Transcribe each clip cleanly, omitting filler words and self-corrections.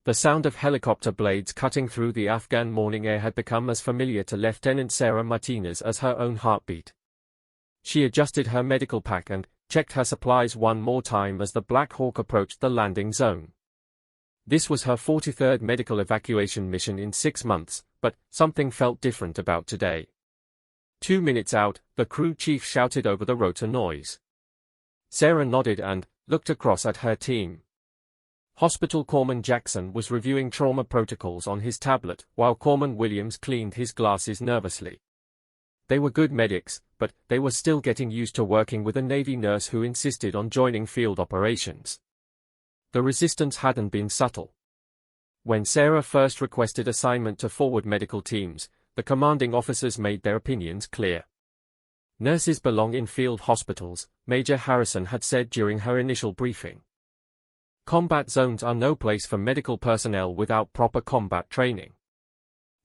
The sound of helicopter blades cutting through the Afghan morning air had become as familiar to Lieutenant Sarah Martinez as her own heartbeat. She adjusted her medical pack and checked her supplies one more time as the Black Hawk approached the landing zone. This was her 43rd medical evacuation mission in 6 months, but something felt different about today. 2 minutes out, the crew chief shouted over the rotor noise. Sarah nodded and looked across at her team. Hospital Corpsman Jackson was reviewing trauma protocols on his tablet, while Corpsman Williams cleaned his glasses nervously. They were good medics, but they were still getting used to working with a Navy nurse who insisted on joining field operations. The resistance hadn't been subtle. When Sarah first requested assignment to forward medical teams, the commanding officers made their opinions clear. Nurses belong in field hospitals, Major Harrison had said during her initial briefing. Combat zones are no place for medical personnel without proper combat training.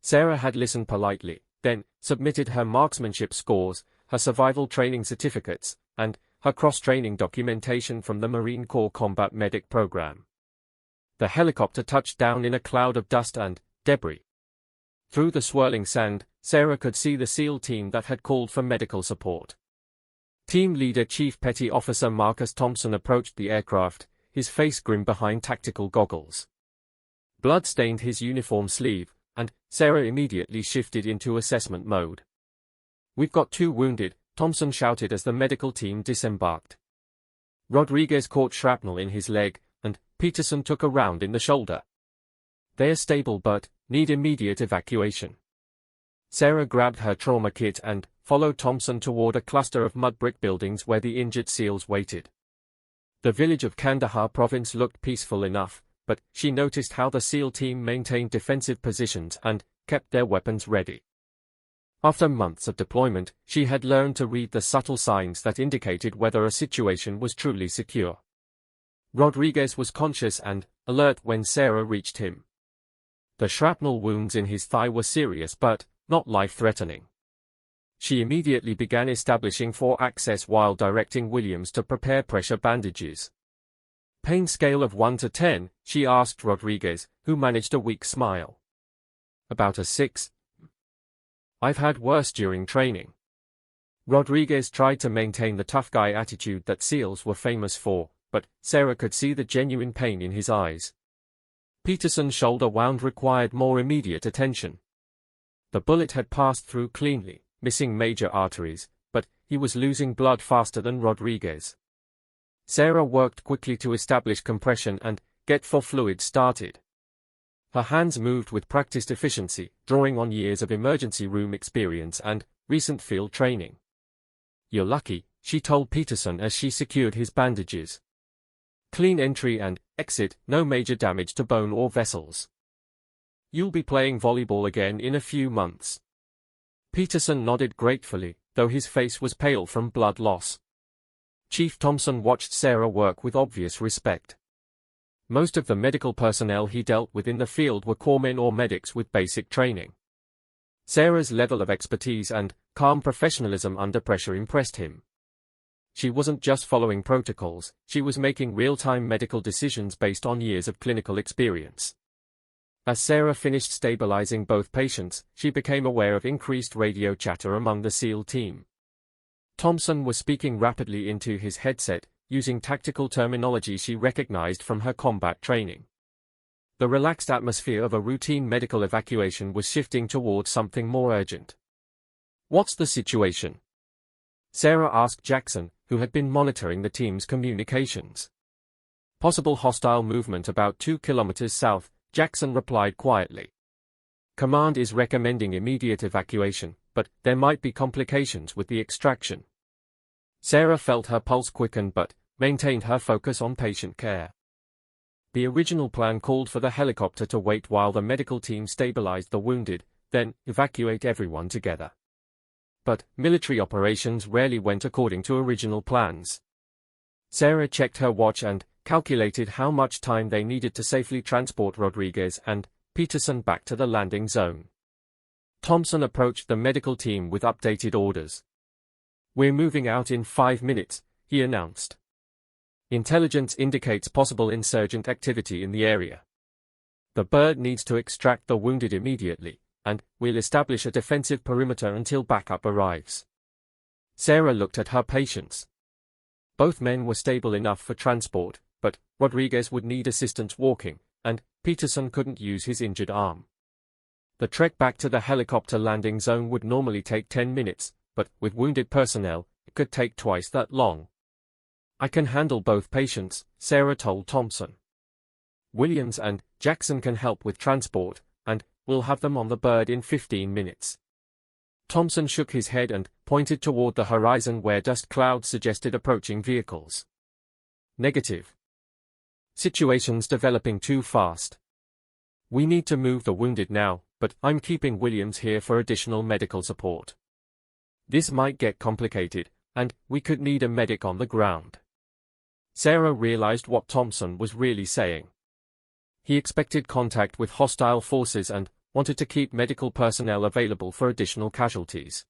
Sarah had listened politely, then submitted her marksmanship scores, her survival training certificates, and her cross-training documentation from the Marine Corps Combat Medic Program. The helicopter touched down in a cloud of dust and debris. Through the swirling sand, Sarah could see the SEAL team that had called for medical support. Team leader Chief Petty Officer Marcus Thompson approached the aircraft, his face grim behind tactical goggles. Blood stained his uniform sleeve, and Sarah immediately shifted into assessment mode. "We've got 2 wounded," Thompson shouted as the medical team disembarked. Rodriguez caught shrapnel in his leg, and Peterson took a round in the shoulder. "They're stable but need immediate evacuation." Sarah grabbed her trauma kit and followed Thompson toward a cluster of mud brick buildings where the injured SEALs waited. The village of Kandahar province looked peaceful enough, but she noticed how the SEAL team maintained defensive positions and kept their weapons ready. After months of deployment, she had learned to read the subtle signs that indicated whether a situation was truly secure. Rodriguez was conscious and alert when Sarah reached him. The shrapnel wounds in his thigh were serious but not life-threatening. She immediately began establishing floor access while directing Williams to prepare pressure bandages. "Pain scale of 1 to 10, she asked Rodriguez, who managed a weak smile. "About a 6. I've had worse during training." Rodriguez tried to maintain the tough guy attitude that SEALs were famous for, but Sarah could see the genuine pain in his eyes. Peterson's shoulder wound required more immediate attention. The bullet had passed through cleanly, missing major arteries, but he was losing blood faster than Rodriguez. Sarah worked quickly to establish compression and get flow fluid started. Her hands moved with practiced efficiency, drawing on years of emergency room experience and recent field training. "You're lucky," she told Peterson as she secured his bandages. "Clean entry and exit, no major damage to bone or vessels. You'll be playing volleyball again in a few months." Peterson nodded gratefully, though his face was pale from blood loss. Chief Thompson watched Sarah work with obvious respect. Most of the medical personnel he dealt with in the field were corpsmen or medics with basic training. Sarah's level of expertise and calm professionalism under pressure impressed him. She wasn't just following protocols, she was making real-time medical decisions based on years of clinical experience. As Sarah finished stabilizing both patients, she became aware of increased radio chatter among the SEAL team. Thompson was speaking rapidly into his headset, using tactical terminology she recognized from her combat training. The relaxed atmosphere of a routine medical evacuation was shifting towards something more urgent. "What's the situation?" Sarah asked Jackson, who had been monitoring the team's communications. "Possible hostile movement about 2 kilometers south," Jackson replied quietly. "Command is recommending immediate evacuation, but there might be complications with the extraction." Sarah felt her pulse quicken but maintained her focus on patient care. The original plan called for the helicopter to wait while the medical team stabilized the wounded, then evacuate everyone together. But military operations rarely went according to original plans. Sarah checked her watch and calculated how much time they needed to safely transport Rodriguez and Peterson back to the landing zone. Thompson approached the medical team with updated orders. "We're moving out in 5 minutes," he announced. "Intelligence indicates possible insurgent activity in the area." The bird needs to extract the wounded immediately, and we'll establish a defensive perimeter until backup arrives. Sarah looked at her patients. Both men were stable enough for transport, but Rodriguez would need assistance walking, and Peterson couldn't use his injured arm. The trek back to the helicopter landing zone would normally take 10 minutes, but with wounded personnel, it could take twice that long. I can handle both patients, Sarah told Thompson. Williams and Jackson can help with transport, and we'll have them on the bird in 15 minutes. Thompson shook his head and pointed toward the horizon where dust clouds suggested approaching vehicles. Negative. Situation's developing too fast. We need to move the wounded now, but I'm keeping Williams here for additional medical support. This might get complicated, and we could need a medic on the ground. Sarah realized what Thompson was really saying. He expected contact with hostile forces and wanted to keep medical personnel available for additional casualties.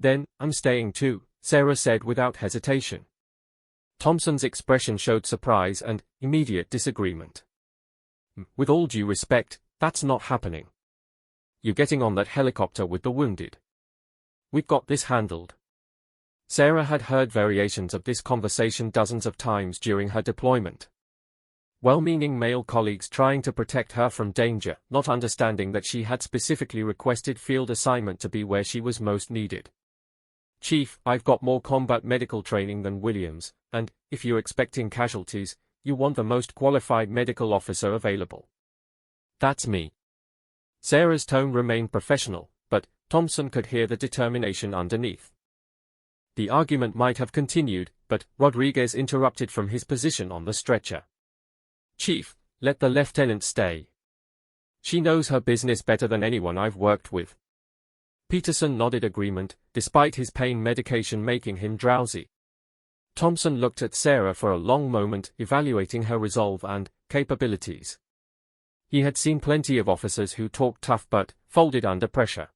Then, I'm staying too, Sarah said without hesitation. Thompson's expression showed surprise and immediate disagreement. With all due respect, that's not happening. You're getting on that helicopter with the wounded. We've got this handled. Sarah had heard variations of this conversation dozens of times during her deployment. Well-meaning male colleagues trying to protect her from danger, not understanding that she had specifically requested field assignment to be where she was most needed. Chief, I've got more combat medical training than Williams, and, if you're expecting casualties, you want the most qualified medical officer available. That's me. Sarah's tone remained professional, but Thompson could hear the determination underneath. The argument might have continued, but Rodriguez interrupted from his position on the stretcher. Chief, let the lieutenant stay. She knows her business better than anyone I've worked with. Peterson nodded agreement, despite his pain medication making him drowsy. Thompson looked at Sarah for a long moment, evaluating her resolve and capabilities. He had seen plenty of officers who talked tough but folded under pressure.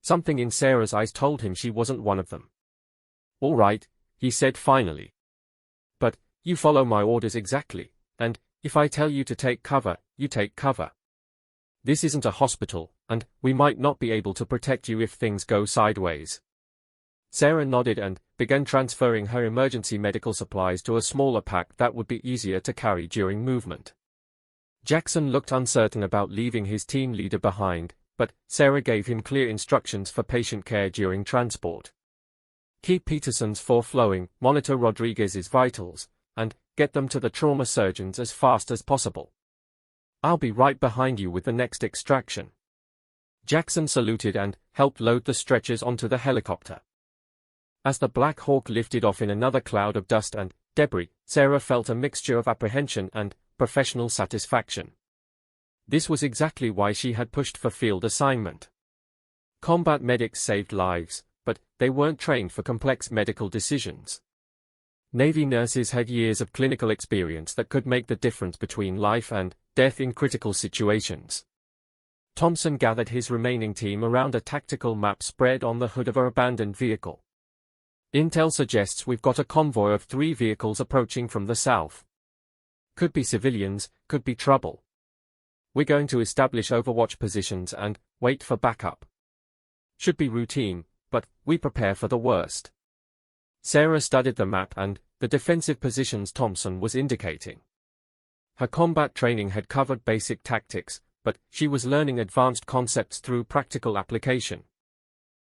Something in Sarah's eyes told him she wasn't one of them. All right, he said finally. But you follow my orders exactly, and if I tell you to take cover, you take cover. This isn't a hospital, and we might not be able to protect you if things go sideways. Sarah nodded and began transferring her emergency medical supplies to a smaller pack that would be easier to carry during movement. Jackson looked uncertain about leaving his team leader behind, but Sarah gave him clear instructions for patient care during transport. Keep Peterson's flow flowing, monitor Rodriguez's vitals, and get them to the trauma surgeons as fast as possible. I'll be right behind you with the next extraction. Jackson saluted and helped load the stretchers onto the helicopter. As the Black Hawk lifted off in another cloud of dust and debris, Sarah felt a mixture of apprehension and professional satisfaction. This was exactly why she had pushed for field assignment. Combat medics saved lives, but they weren't trained for complex medical decisions. Navy nurses had years of clinical experience that could make the difference between life and death in critical situations. Thompson gathered his remaining team around a tactical map spread on the hood of an abandoned vehicle. Intel suggests we've got a convoy of 3 vehicles approaching from the south. Could be civilians, could be trouble. We're going to establish overwatch positions and wait for backup. Should be routine, but we prepare for the worst. Sarah studied the map and the defensive positions Thompson was indicating. Her combat training had covered basic tactics, but she was learning advanced concepts through practical application.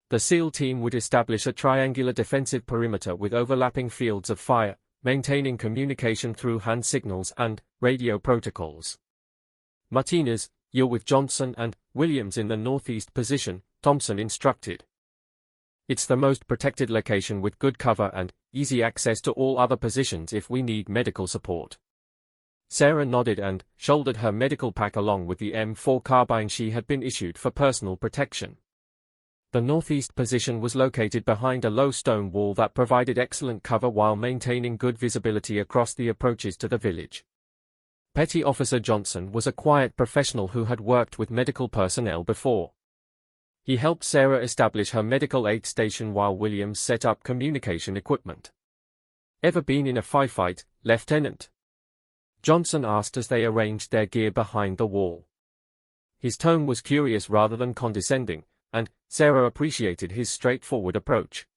The SEAL team would establish a triangular defensive perimeter with overlapping fields of fire, maintaining communication through hand signals and radio protocols. Martinez, you're with Johnson and Williams in the northeast position, Thompson instructed. It's the most protected location with good cover and easy access to all other positions if we need medical support. Sarah nodded and shouldered her medical pack along with the M4 carbine she had been issued for personal protection. The northeast position was located behind a low stone wall that provided excellent cover while maintaining good visibility across the approaches to the village. Petty Officer Johnson was a quiet professional who had worked with medical personnel before. He helped Sarah establish her medical aid station while Williams set up communication equipment. Ever been in a firefight, Lieutenant? Johnson asked as they arranged their gear behind the wall. His tone was curious rather than condescending, and Sarah appreciated his straightforward approach.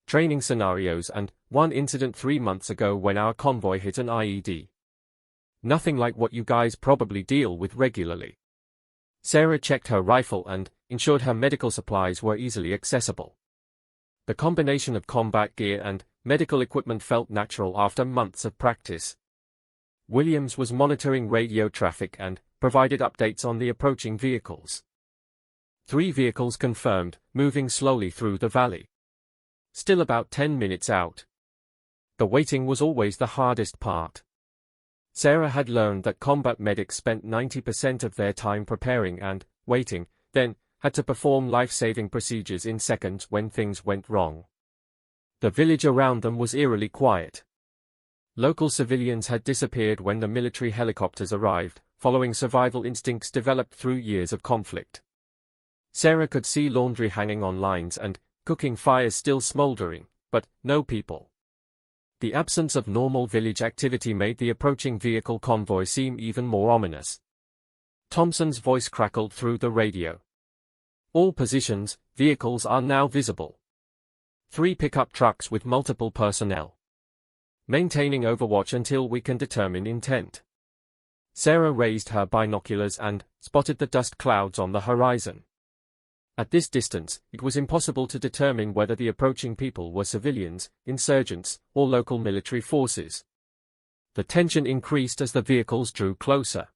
Training scenarios and one incident 3 months ago when our convoy hit an IED. Nothing like what you guys probably deal with regularly. Sarah checked her rifle and ensured her medical supplies were easily accessible. The combination of combat gear and medical equipment felt natural after months of practice. Williams was monitoring radio traffic and provided updates on the approaching vehicles. 3 vehicles confirmed, moving slowly through the valley. Still about 10 minutes out. The waiting was always the hardest part. Sarah had learned that combat medics spent 90% of their time preparing and waiting, then had to perform life-saving procedures in seconds when things went wrong. The village around them was eerily quiet. Local civilians had disappeared when the military helicopters arrived, following survival instincts developed through years of conflict. Sarah could see laundry hanging on lines and cooking fires still smoldering, but no people. The absence of normal village activity made the approaching vehicle convoy seem even more ominous. Thompson's voice crackled through the radio. All positions, vehicles are now visible. 3 pickup trucks with multiple personnel. Maintaining overwatch until we can determine intent. Sarah raised her binoculars and spotted the dust clouds on the horizon. At this distance, it was impossible to determine whether the approaching people were civilians, insurgents, or local military forces. The tension increased as the vehicles drew closer.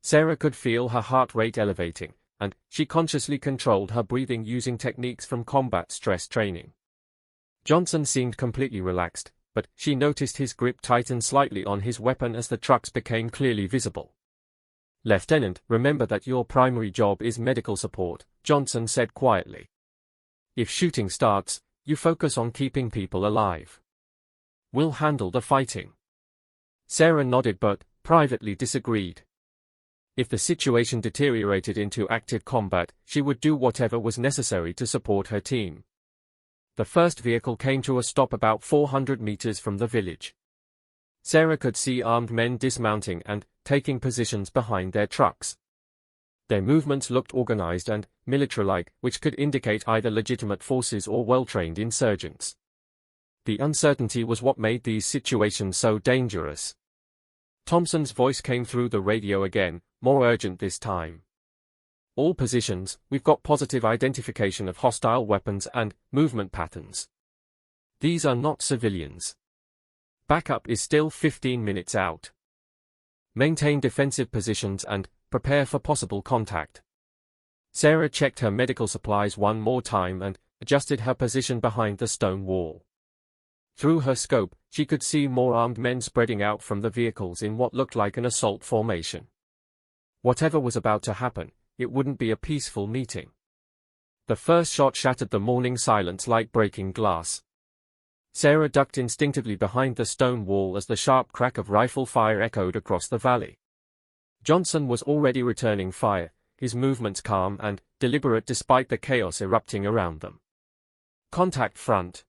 Sarah could feel her heart rate elevating, and she consciously controlled her breathing using techniques from combat stress training. Johnson seemed completely relaxed, but she noticed his grip tighten slightly on his weapon as the trucks became clearly visible. "Lieutenant, remember that your primary job is medical support," Johnson said quietly. "If shooting starts, you focus on keeping people alive. We'll handle the fighting." Sarah nodded but privately disagreed. If the situation deteriorated into active combat, she would do whatever was necessary to support her team. The first vehicle came to a stop about 400 meters from the village. Sarah could see armed men dismounting and taking positions behind their trucks. Their movements looked organized and military-like, which could indicate either legitimate forces or well-trained insurgents. The uncertainty was what made these situations so dangerous. Thompson's voice came through the radio again, more urgent this time. "All positions, we've got positive identification of hostile weapons and movement patterns. These are not civilians. Backup is still 15 minutes out. Maintain defensive positions and prepare for possible contact." Sarah checked her medical supplies one more time and adjusted her position behind the stone wall. Through her scope, she could see more armed men spreading out from the vehicles in what looked like an assault formation. Whatever was about to happen, it wouldn't be a peaceful meeting. The first shot shattered the morning silence like breaking glass. Sarah ducked instinctively behind the stone wall as the sharp crack of rifle fire echoed across the valley. Johnson was already returning fire, his movements calm and deliberate despite the chaos erupting around them. "Contact front."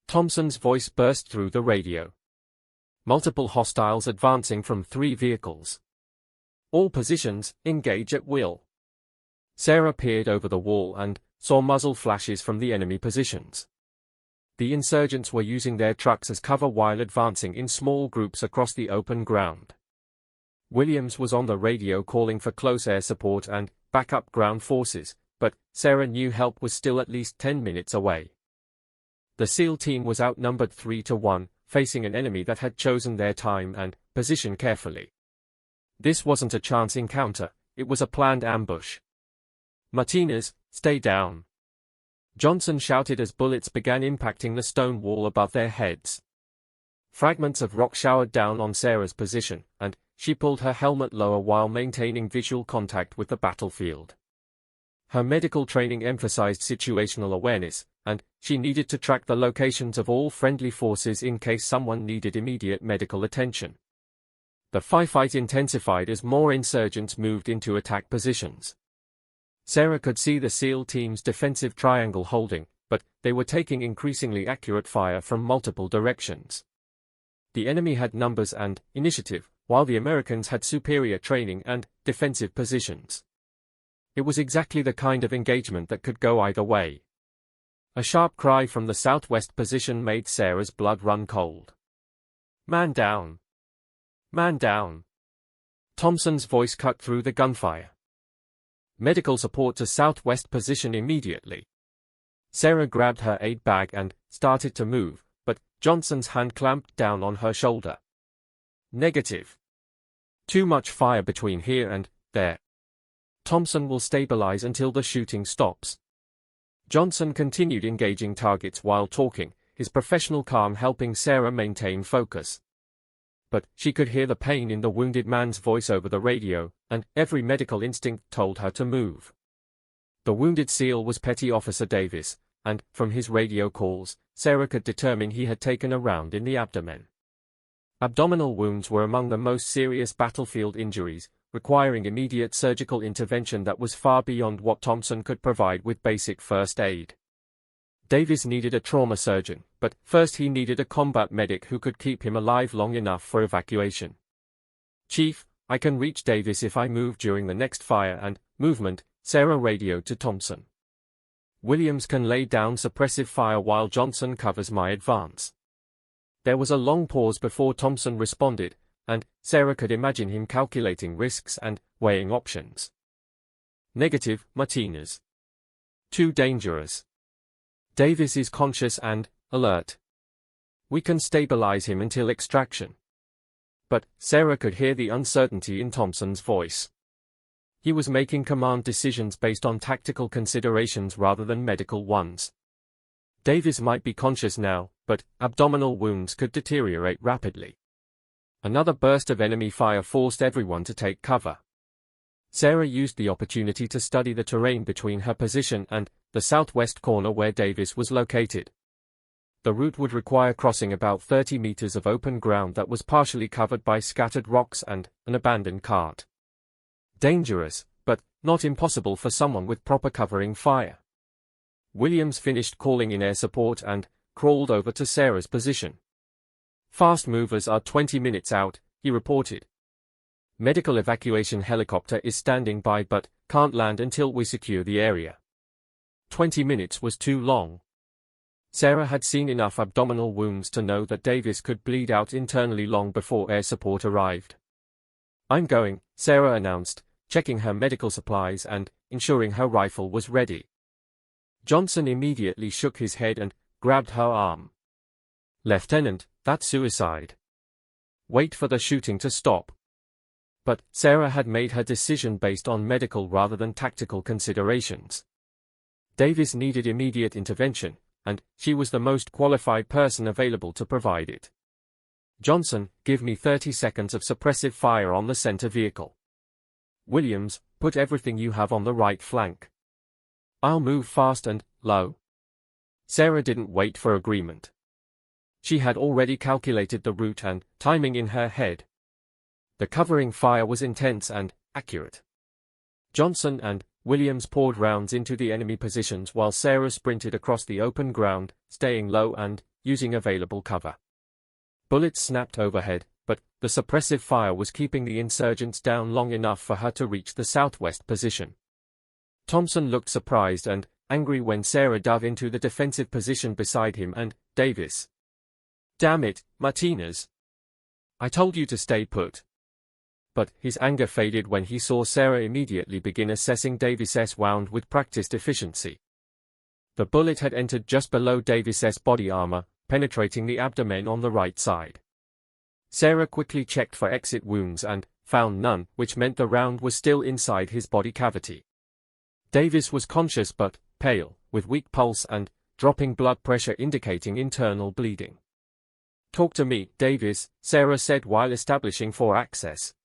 Thompson's voice burst through the radio. "Multiple hostiles advancing from 3 vehicles. All positions, engage at will." Sarah peered over the wall and saw muzzle flashes from the enemy positions. The insurgents were using their trucks as cover while advancing in small groups across the open ground. Williams was on the radio calling for close air support and backup ground forces, but Sarah knew help was still at least 10 minutes away. The SEAL team was outnumbered 3-1, facing an enemy that had chosen their time and position carefully. This wasn't a chance encounter, it was a planned ambush. "Martinez, stay down," Johnson shouted as bullets began impacting the stone wall above their heads. Fragments of rock showered down on Sarah's position, and she pulled her helmet lower while maintaining visual contact with the battlefield. Her medical training emphasized situational awareness, and she needed to track the locations of all friendly forces in case someone needed immediate medical attention. The firefight intensified as more insurgents moved into attack positions. Sarah could see the SEAL team's defensive triangle holding, but they were taking increasingly accurate fire from multiple directions. The enemy had numbers and initiative, while the Americans had superior training and defensive positions. It was exactly the kind of engagement that could go either way. A sharp cry from the southwest position made Sarah's blood run cold. "Man down! Man down!" Thompson's voice cut through the gunfire. "Medical support to southwest position immediately." Sarah grabbed her aid bag and started to move, but Johnson's hand clamped down on her shoulder. "Negative. Too much fire between here and there. Thompson will stabilize until the shooting stops." Johnson continued engaging targets while talking, his professional calm helping Sarah maintain focus. But she could hear the pain in the wounded man's voice over the radio, and every medical instinct told her to move. The wounded SEAL was Petty Officer Davis, and, from his radio calls, Sarah could determine he had taken a round in the abdomen. Abdominal wounds were among the most serious battlefield injuries, requiring immediate surgical intervention that was far beyond what Thompson could provide with basic first aid. Davis needed a trauma surgeon, but first he needed a combat medic who could keep him alive long enough for evacuation. "Chief, I can reach Davis if I move during the next fire and movement," Sarah radioed to Thompson. "Williams can lay down suppressive fire while Johnson covers my advance." There was a long pause before Thompson responded, and Sarah could imagine him calculating risks and weighing options. "Negative, Martinez. Too dangerous. Davis is conscious and alert. We can stabilize him until extraction." But Sarah could hear the uncertainty in Thompson's voice. He was making command decisions based on tactical considerations rather than medical ones. Davis might be conscious now, but abdominal wounds could deteriorate rapidly. Another burst of enemy fire forced everyone to take cover. Sarah used the opportunity to study the terrain between her position and the southwest corner where Davis was located. The route would require crossing about 30 meters of open ground that was partially covered by scattered rocks and an abandoned cart. Dangerous, but not impossible for someone with proper covering fire. Williams finished calling in air support and crawled over to Sarah's position. "Fast movers are 20 minutes out," he reported. "Medical evacuation helicopter is standing by but can't land until we secure the area." 20 minutes was too long. Sarah had seen enough abdominal wounds to know that Davis could bleed out internally long before air support arrived. "I'm going," Sarah announced, checking her medical supplies and ensuring her rifle was ready. Johnson immediately shook his head and grabbed her arm. "Lieutenant, that's suicide. Wait for the shooting to stop." But Sarah had made her decision based on medical rather than tactical considerations. Davis needed immediate intervention, and she was the most qualified person available to provide it. "Johnson, give me 30 seconds of suppressive fire on the center vehicle. Williams, put everything you have on the right flank. I'll move fast and low." Sarah didn't wait for agreement. She had already calculated the route and timing in her head. The covering fire was intense and accurate. Johnson and Williams poured rounds into the enemy positions while Sarah sprinted across the open ground, staying low and using available cover. Bullets snapped overhead, but the suppressive fire was keeping the insurgents down long enough for her to reach the southwest position. Thompson looked surprised and angry when Sarah dove into the defensive position beside him and Davis. "Damn it, Martinez. I told you to stay put." But his anger faded when he saw Sarah immediately begin assessing Davis's wound with practiced efficiency. The bullet had entered just below Davis's body armor, penetrating the abdomen on the right side. Sarah quickly checked for exit wounds and found none, which meant the round was still inside his body cavity. Davis was conscious but pale, with weak pulse and dropping blood pressure indicating internal bleeding. "Talk to me, Davis," Sarah said while establishing for access.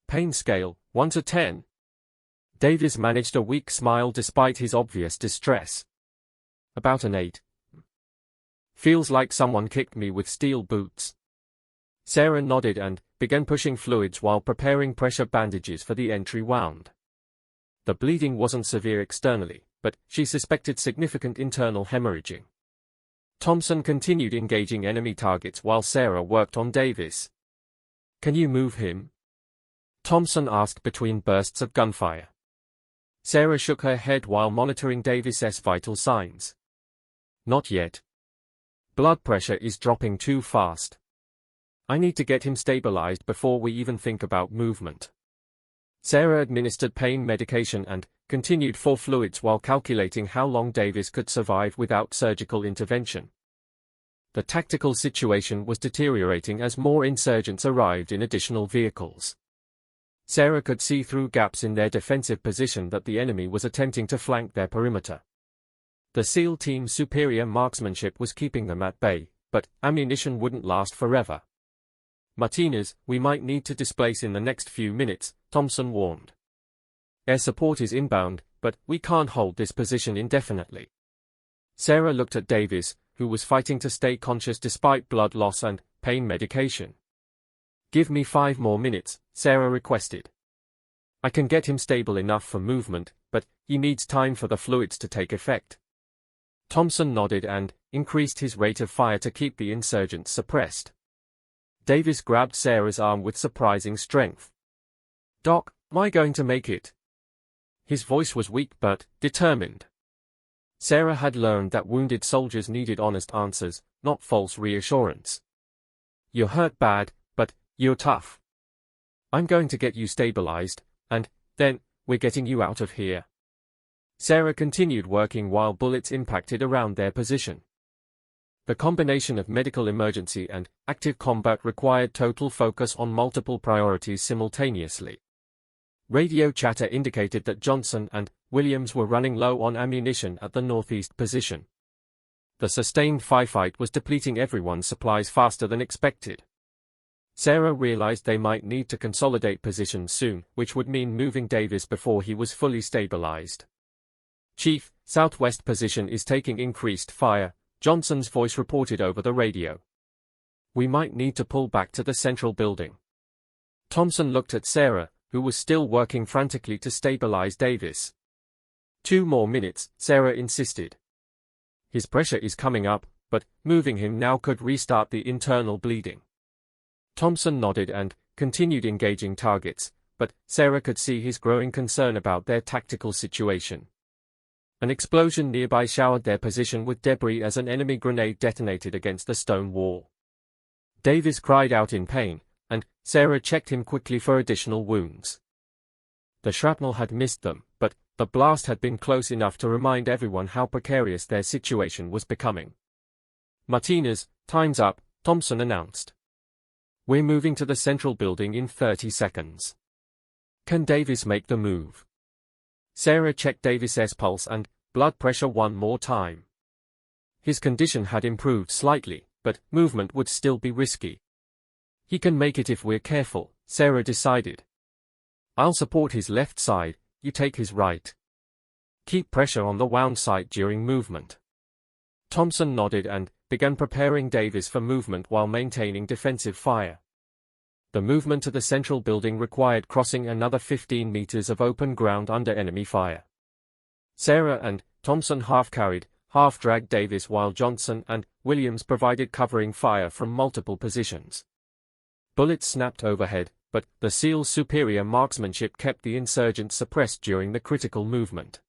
"Pain scale, 1 to 10. Davis managed a weak smile despite his obvious distress. "About an 8. Feels like someone kicked me with steel boots." Sarah nodded and began pushing fluids while preparing pressure bandages for the entry wound. The bleeding wasn't severe externally, but she suspected significant internal hemorrhaging. Thompson continued engaging enemy targets while Sarah worked on Davis. "Can you move him?" Thompson asked between bursts of gunfire. Sarah shook her head while monitoring Davis's vital signs. "Not yet. Blood pressure is dropping too fast. I need to get him stabilized before we even think about movement." Sarah administered pain medication and continued for fluids while calculating how long Davis could survive without surgical intervention. The tactical situation was deteriorating as more insurgents arrived in additional vehicles. Sarah could see through gaps in their defensive position that the enemy was attempting to flank their perimeter. The SEAL team's superior marksmanship was keeping them at bay, but ammunition wouldn't last forever. "Martinez, we might need to displace in the next few minutes," Thompson warned. "Air support is inbound, but we can't hold this position indefinitely." Sarah looked at Davis, who was fighting to stay conscious despite blood loss and pain medication. "Give me 5 more minutes," Sarah requested. "I can get him stable enough for movement, but he needs time for the fluids to take effect." Thompson nodded and increased his rate of fire to keep the insurgents suppressed. Davis grabbed Sarah's arm with surprising strength. "Doc, am I going to make it?" His voice was weak but determined. Sarah had learned that wounded soldiers needed honest answers, not false reassurance. "You're hurt bad, but you're tough. I'm going to get you stabilized, and then we're getting you out of here." Sarah continued working while bullets impacted around their position. The combination of medical emergency and active combat required total focus on multiple priorities simultaneously. Radio chatter indicated that Johnson and Williams were running low on ammunition at the northeast position. The sustained firefight was depleting everyone's supplies faster than expected. Sarah realized they might need to consolidate positions soon, which would mean moving Davis before he was fully stabilized. "Chief, southwest position is taking increased fire," Johnson's voice reported over the radio. "We might need to pull back to the central building." Thompson looked at Sarah, who was still working frantically to stabilize Davis. 2 more minutes, Sarah insisted. "His pressure is coming up, but moving him now could restart the internal bleeding." Thompson nodded and continued engaging targets, but Sarah could see his growing concern about their tactical situation. An explosion nearby showered their position with debris as an enemy grenade detonated against the stone wall. Davis cried out in pain, and Sarah checked him quickly for additional wounds. The shrapnel had missed them, but the blast had been close enough to remind everyone how precarious their situation was becoming. "Martinez, time's up," Thompson announced. "We're moving to the central building in 30 seconds. Can Davis make the move?" Sarah checked Davis's pulse and blood pressure one more time. His condition had improved slightly, but movement would still be risky. "He can make it if we're careful," Sarah decided. "I'll support his left side, you take his right. Keep pressure on the wound site during movement." Thompson nodded and began preparing Davis for movement while maintaining defensive fire. The movement to the central building required crossing another 15 meters of open ground under enemy fire. Sarah and Thompson half-carried, half-dragged Davis while Johnson and Williams provided covering fire from multiple positions. Bullets snapped overhead, but the SEAL's superior marksmanship kept the insurgents suppressed during the critical movement.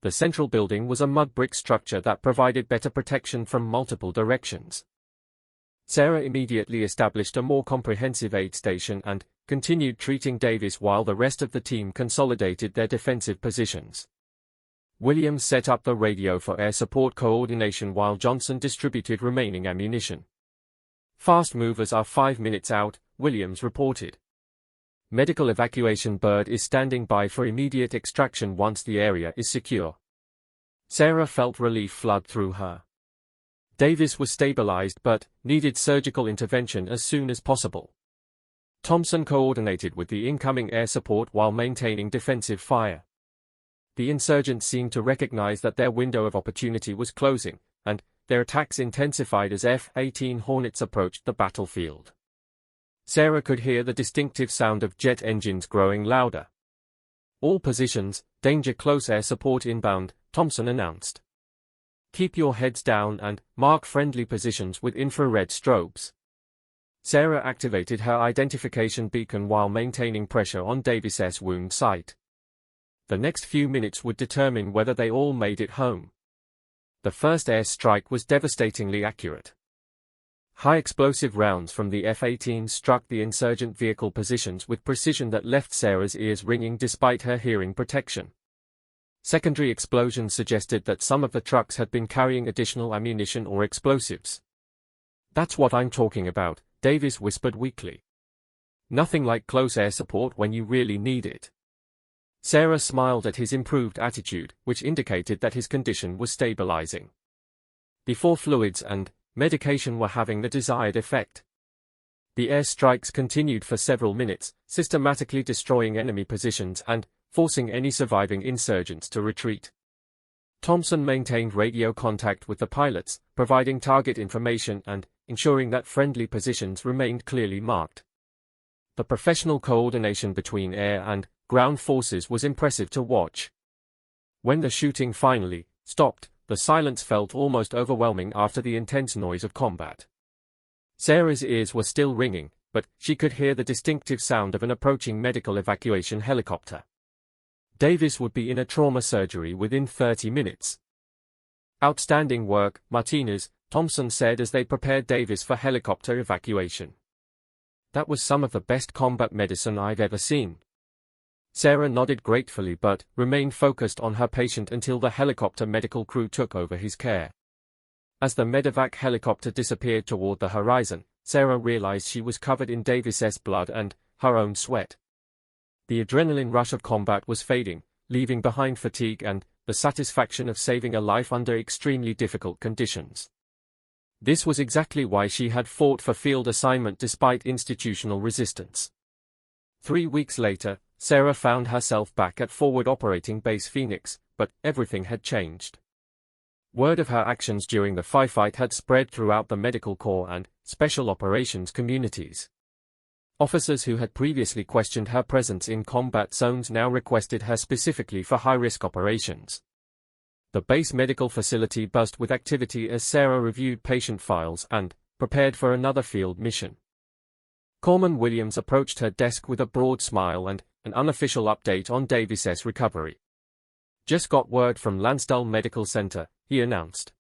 The central building was a mud brick structure that provided better protection from multiple directions. Sarah immediately established a more comprehensive aid station and continued treating Davis while the rest of the team consolidated their defensive positions. Williams set up the radio for air support coordination while Johnson distributed remaining ammunition. "Fast movers are 5 minutes out," Williams reported. "Medical evacuation bird is standing by for immediate extraction once the area is secure." Sarah felt relief flood through her. Davis was stabilized but needed surgical intervention as soon as possible. Thompson coordinated with the incoming air support while maintaining defensive fire. The insurgents seemed to recognize that their window of opportunity was closing, and their attacks intensified as F-18 Hornets approached the battlefield. Sarah could hear the distinctive sound of jet engines growing louder. "All positions, danger close, air support inbound," Thompson announced. Keep your heads down and mark friendly positions with infrared strobes. Sarah activated her identification beacon while maintaining pressure on Davis's wound site. The next few minutes would determine whether they all made it home. The first air strike was devastatingly accurate. High-explosive rounds from the F-18 struck the insurgent vehicle positions with precision that left Sarah's ears ringing despite her hearing protection. Secondary explosions suggested that some of the trucks had been carrying additional ammunition or explosives. "That's what I'm talking about," Davis whispered weakly. "Nothing like close air support when you really need it." Sarah smiled at his improved attitude, which indicated that his condition was stabilizing. Before fluids and medication were having the desired effect. The air strikes continued for several minutes, systematically destroying enemy positions and forcing any surviving insurgents to retreat. Thompson maintained radio contact with the pilots, providing target information and ensuring that friendly positions remained clearly marked. The professional coordination between air and ground forces was impressive to watch. When the shooting finally stopped, the silence felt almost overwhelming after the intense noise of combat. Sarah's ears were still ringing, but she could hear the distinctive sound of an approaching medical evacuation helicopter. Davis would be in a trauma surgery within 30 minutes. "Outstanding work, Martinez," Thompson said as they prepared Davis for helicopter evacuation. "That was some of the best combat medicine I've ever seen." Sarah nodded gratefully but remained focused on her patient until the helicopter medical crew took over his care. As the medevac helicopter disappeared toward the horizon, Sarah realized she was covered in Davis's blood and her own sweat. The adrenaline rush of combat was fading, leaving behind fatigue and the satisfaction of saving a life under extremely difficult conditions. This was exactly why she had fought for field assignment despite institutional resistance. 3 weeks later, Sarah found herself back at Forward Operating Base Phoenix, but everything had changed. Word of her actions during the firefight had spread throughout the medical corps and special operations communities. Officers who had previously questioned her presence in combat zones now requested her specifically for high-risk operations. The base medical facility buzzed with activity as Sarah reviewed patient files and prepared for another field mission. Corman Williams approached her desk with a broad smile and an unofficial update on Davis's recovery. "Just got word from Lansdale Medical Center," he announced.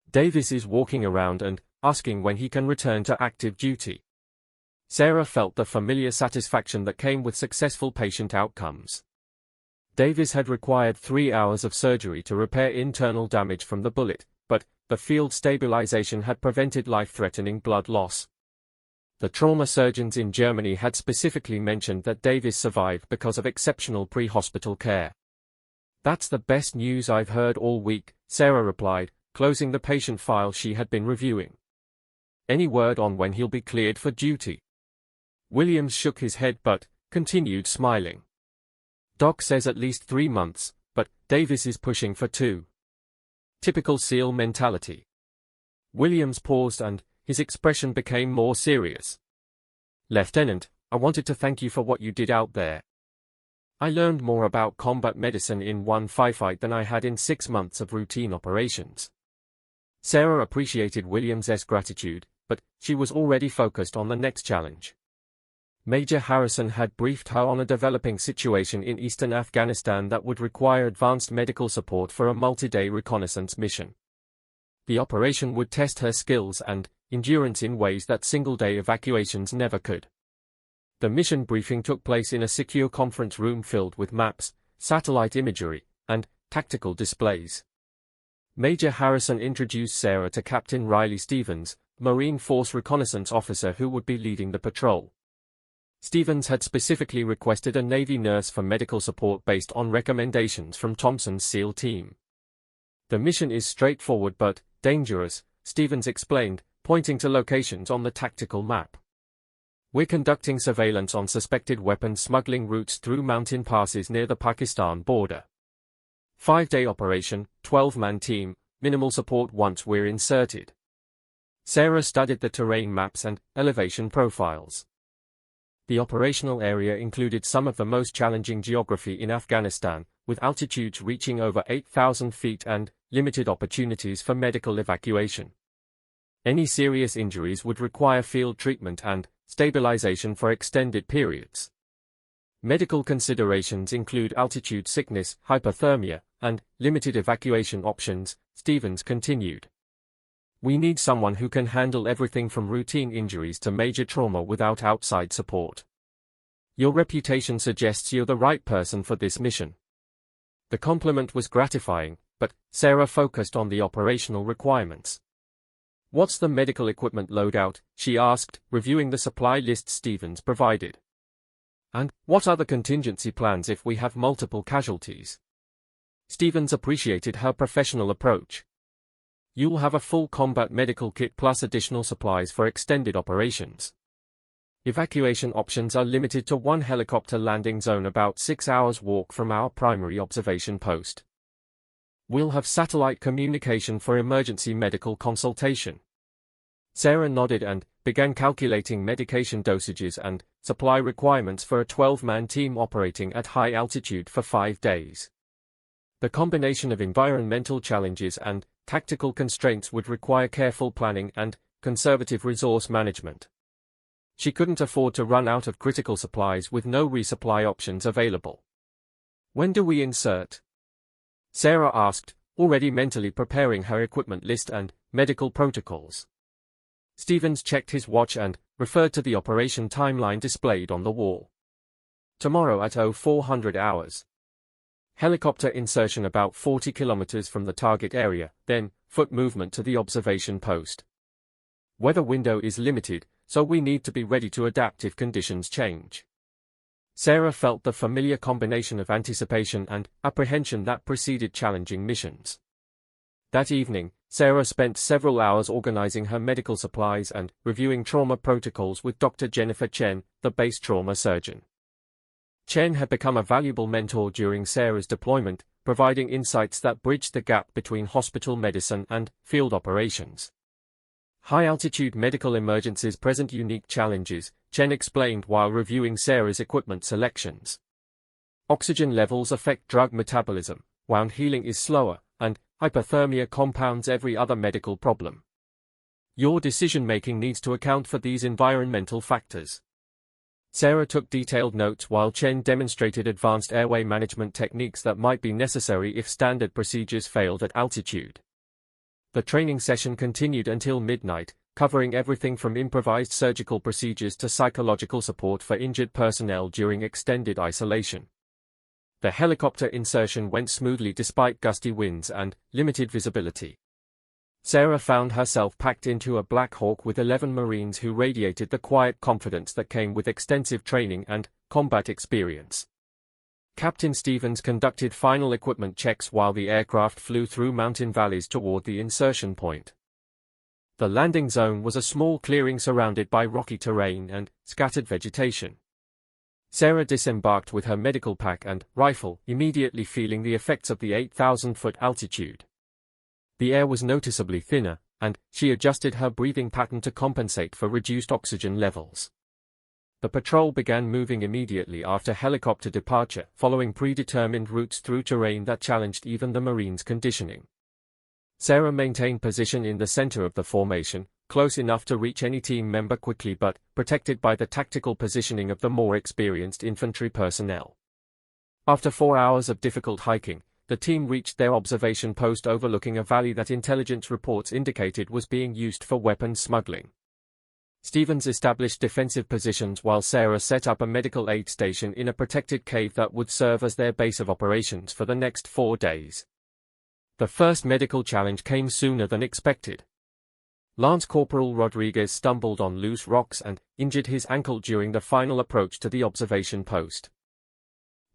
"Davis is walking around and asking when he can return to active duty." Sarah felt the familiar satisfaction that came with successful patient outcomes. Davis had required 3 hours of surgery to repair internal damage from the bullet, but the field stabilization had prevented life-threatening blood loss. The trauma surgeons in Germany had specifically mentioned that Davis survived because of exceptional pre-hospital care. "That's the best news I've heard all week," Sarah replied, closing the patient file she had been reviewing. "Any word on when he'll be cleared for duty?" Williams shook his head but continued smiling. "Doc says at least 3 months, but Davis is pushing for 2. Typical SEAL mentality." Williams paused and his expression became more serious. "Lieutenant, I wanted to thank you for what you did out there. I learned more about combat medicine in one firefight than I had in 6 months of routine operations." Sarah appreciated Williams's gratitude, but she was already focused on the next challenge. Major Harrison had briefed her on a developing situation in eastern Afghanistan that would require advanced medical support for a multi-day reconnaissance mission. The operation would test her skills and endurance in ways that single-day evacuations never could. The mission briefing took place in a secure conference room filled with maps, satellite imagery, and tactical displays. Major Harrison introduced Sarah to Captain Riley Stevens, Marine Force reconnaissance officer who would be leading the patrol. Stevens had specifically requested a Navy nurse for medical support based on recommendations from Thompson's SEAL team. "The mission is straightforward but dangerous," Stevens explained, pointing to locations on the tactical map. "We're conducting surveillance on suspected weapons smuggling routes through mountain passes near the Pakistan border. 5-day operation, 12-man team, minimal support once we're inserted." Sarah studied the terrain maps and elevation profiles. The operational area included some of the most challenging geography in Afghanistan, with altitudes reaching over 8,000 feet and limited opportunities for medical evacuation. Any serious injuries would require field treatment and stabilization for extended periods. Medical considerations include altitude sickness, hypothermia, and limited evacuation options, Stevens continued. We need someone who can handle everything from routine injuries to major trauma without outside support. Your reputation suggests you're the right person for this mission. The compliment was gratifying, but Sarah focused on the operational requirements. What's the medical equipment loadout? She asked, reviewing the supply list Stevens provided. And what are the contingency plans if we have multiple casualties? Stevens appreciated her professional approach. You'll have a full combat medical kit plus additional supplies for extended operations. Evacuation options are limited to one helicopter landing zone about 6 hours walk from our primary observation post. We'll have satellite communication for emergency medical consultation. Sarah nodded and began calculating medication dosages and supply requirements for a 12-man team operating at high altitude for 5 days. The combination of environmental challenges and tactical constraints would require careful planning and conservative resource management. She couldn't afford to run out of critical supplies with no resupply options available. When do we insert? Sarah asked, already mentally preparing her equipment list and medical protocols. Stevens checked his watch and referred to the operation timeline displayed on the wall. Tomorrow at 0400 hours. Helicopter insertion about 40 kilometers from the target area, then foot movement to the observation post. Weather window is limited, so we need to be ready to adapt if conditions change. Sarah felt the familiar combination of anticipation and apprehension that preceded challenging missions. That evening, Sarah spent several hours organizing her medical supplies and reviewing trauma protocols with Dr. Jennifer Chen, the base trauma surgeon. Chen had become a valuable mentor during Sarah's deployment, providing insights that bridged the gap between hospital medicine and field operations. High-altitude medical emergencies present unique challenges, Chen explained while reviewing Sarah's equipment selections. Oxygen levels affect drug metabolism, wound healing is slower, and hypothermia compounds every other medical problem. Your decision-making needs to account for these environmental factors. Sarah took detailed notes while Chen demonstrated advanced airway management techniques that might be necessary if standard procedures failed at altitude. The training session continued until midnight, covering everything from improvised surgical procedures to psychological support for injured personnel during extended isolation. The helicopter insertion went smoothly despite gusty winds and limited visibility. Sarah found herself packed into a Black Hawk with 11 Marines who radiated the quiet confidence that came with extensive training and combat experience. Captain Stevens conducted final equipment checks while the aircraft flew through mountain valleys toward the insertion point. The landing zone was a small clearing surrounded by rocky terrain and scattered vegetation. Sarah disembarked with her medical pack and rifle, immediately feeling the effects of the 8,000-foot altitude. The air was noticeably thinner, and she adjusted her breathing pattern to compensate for reduced oxygen levels. The patrol began moving immediately after helicopter departure, following predetermined routes through terrain that challenged even the Marines' conditioning. Sarah maintained position in the center of the formation, close enough to reach any team member quickly but protected by the tactical positioning of the more experienced infantry personnel. After 4 hours of difficult hiking, the team reached their observation post overlooking a valley that intelligence reports indicated was being used for weapons smuggling. Stevens established defensive positions while Sarah set up a medical aid station in a protected cave that would serve as their base of operations for the next 4 days. The first medical challenge came sooner than expected. Lance Corporal Rodriguez stumbled on loose rocks and injured his ankle during the final approach to the observation post.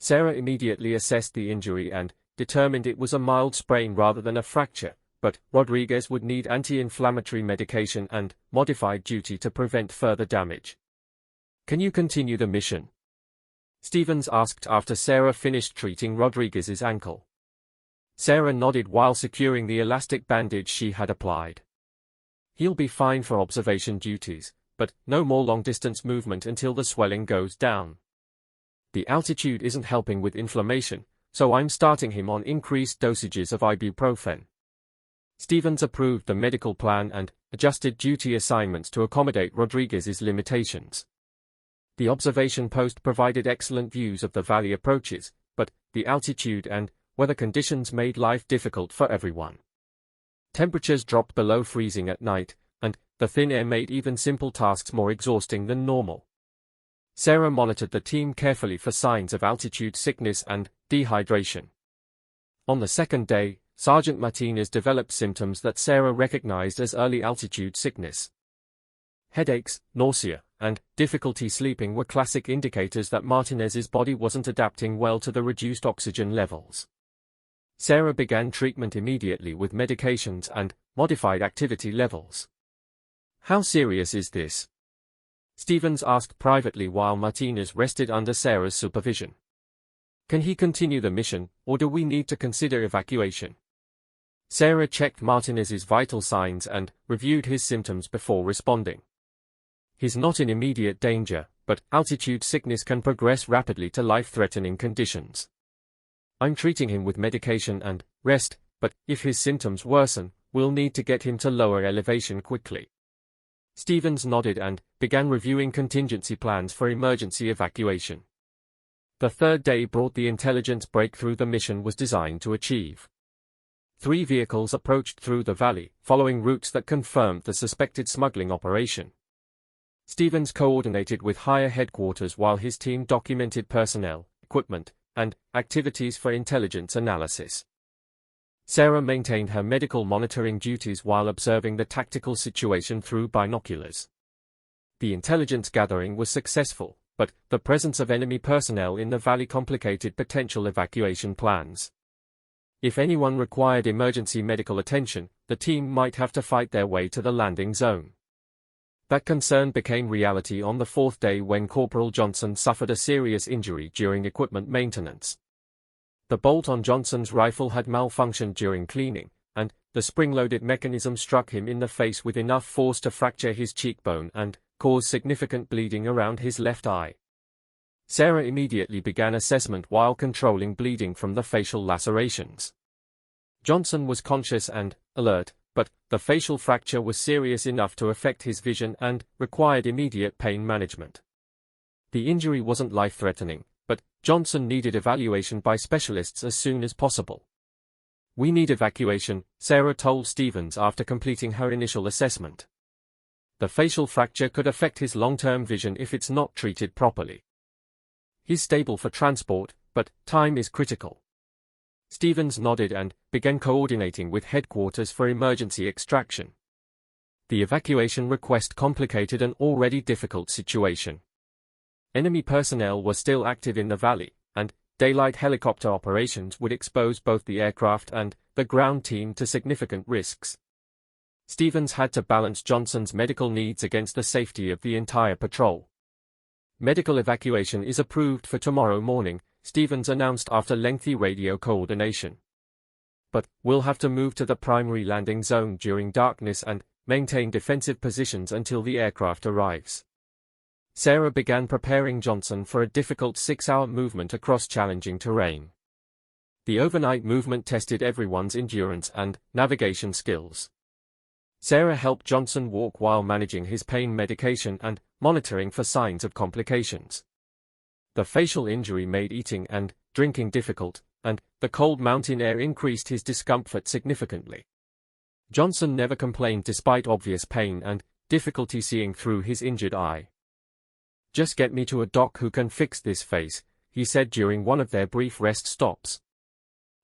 Sarah immediately assessed the injury and determined it was a mild sprain rather than a fracture, but Rodriguez would need anti-inflammatory medication and modified duty to prevent further damage. Can you continue the mission? Stevens asked after Sarah finished treating Rodriguez's ankle. Sarah nodded while securing the elastic bandage she had applied. He'll be fine for observation duties, but no more long-distance movement until the swelling goes down. The altitude isn't helping with inflammation, so I'm starting him on increased dosages of ibuprofen. Stevens approved the medical plan and adjusted duty assignments to accommodate Rodriguez's limitations. The observation post provided excellent views of the valley approaches, but the altitude and weather conditions made life difficult for everyone. Temperatures dropped below freezing at night, and the thin air made even simple tasks more exhausting than normal. Sarah monitored the team carefully for signs of altitude sickness and dehydration. On the second day, Sergeant Martinez developed symptoms that Sarah recognized as early altitude sickness. Headaches, nausea, and difficulty sleeping were classic indicators that Martinez's body wasn't adapting well to the reduced oxygen levels. Sarah began treatment immediately with medications and modified activity levels. "How serious is this?" Stevens asked privately while Martinez rested under Sarah's supervision. "Can he continue the mission, or do we need to consider evacuation?" Sarah checked Martinez's vital signs and reviewed his symptoms before responding. "He's not in immediate danger, but altitude sickness can progress rapidly to life-threatening conditions. I'm treating him with medication and rest, but if his symptoms worsen, we'll need to get him to lower elevation quickly." Stevens nodded and began reviewing contingency plans for emergency evacuation. The third day brought the intelligence breakthrough the mission was designed to achieve. 3 vehicles approached through the valley, following routes that confirmed the suspected smuggling operation. Stevens coordinated with higher headquarters while his team documented personnel, equipment, and activities for intelligence analysis. Sarah maintained her medical monitoring duties while observing the tactical situation through binoculars. The intelligence gathering was successful, but the presence of enemy personnel in the valley complicated potential evacuation plans. If anyone required emergency medical attention, the team might have to fight their way to the landing zone. That concern became reality on the 4th day when Corporal Johnson suffered a serious injury during equipment maintenance. The bolt on Johnson's rifle had malfunctioned during cleaning, and the spring-loaded mechanism struck him in the face with enough force to fracture his cheekbone and cause significant bleeding around his left eye. Sarah immediately began assessment while controlling bleeding from the facial lacerations. Johnson was conscious and alert, but the facial fracture was serious enough to affect his vision and required immediate pain management. The injury wasn't life-threatening, but Johnson needed evaluation by specialists as soon as possible. "We need evacuation," Sarah told Stevens after completing her initial assessment. The facial fracture could affect his long-term vision if it's not treated properly. "He's stable for transport, but time is critical." Stevens nodded and began coordinating with headquarters for emergency extraction. The evacuation request complicated an already difficult situation. Enemy personnel were still active in the valley, and daylight helicopter operations would expose both the aircraft and the ground team to significant risks. Stevens had to balance Johnson's medical needs against the safety of the entire patrol. "Medical evacuation is approved for tomorrow morning," Stevens announced after lengthy radio coordination. "But we'll have to move to the primary landing zone during darkness and maintain defensive positions until the aircraft arrives." Sarah began preparing Johnson for a difficult 6-hour movement across challenging terrain. The overnight movement tested everyone's endurance and navigation skills. Sarah helped Johnson walk while managing his pain medication and monitoring for signs of complications. The facial injury made eating and drinking difficult, and the cold mountain air increased his discomfort significantly. Johnson never complained despite obvious pain and difficulty seeing through his injured eye. "Just get me to a doc who can fix this face," he said during one of their brief rest stops.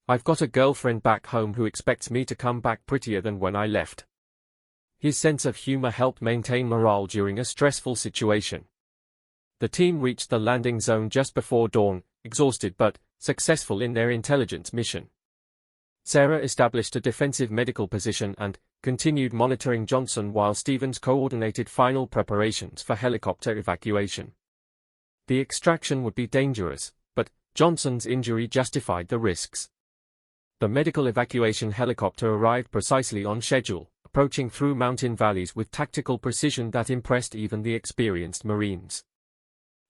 "I've got a girlfriend back home who expects me to come back prettier than when I left." His sense of humor helped maintain morale during a stressful situation. The team reached the landing zone just before dawn, exhausted but successful in their intelligence mission. Sarah established a defensive medical position and continued monitoring Johnson while Stevens coordinated final preparations for helicopter evacuation. The extraction would be dangerous, but Johnson's injury justified the risks. The medical evacuation helicopter arrived precisely on schedule, approaching through mountain valleys with tactical precision that impressed even the experienced Marines.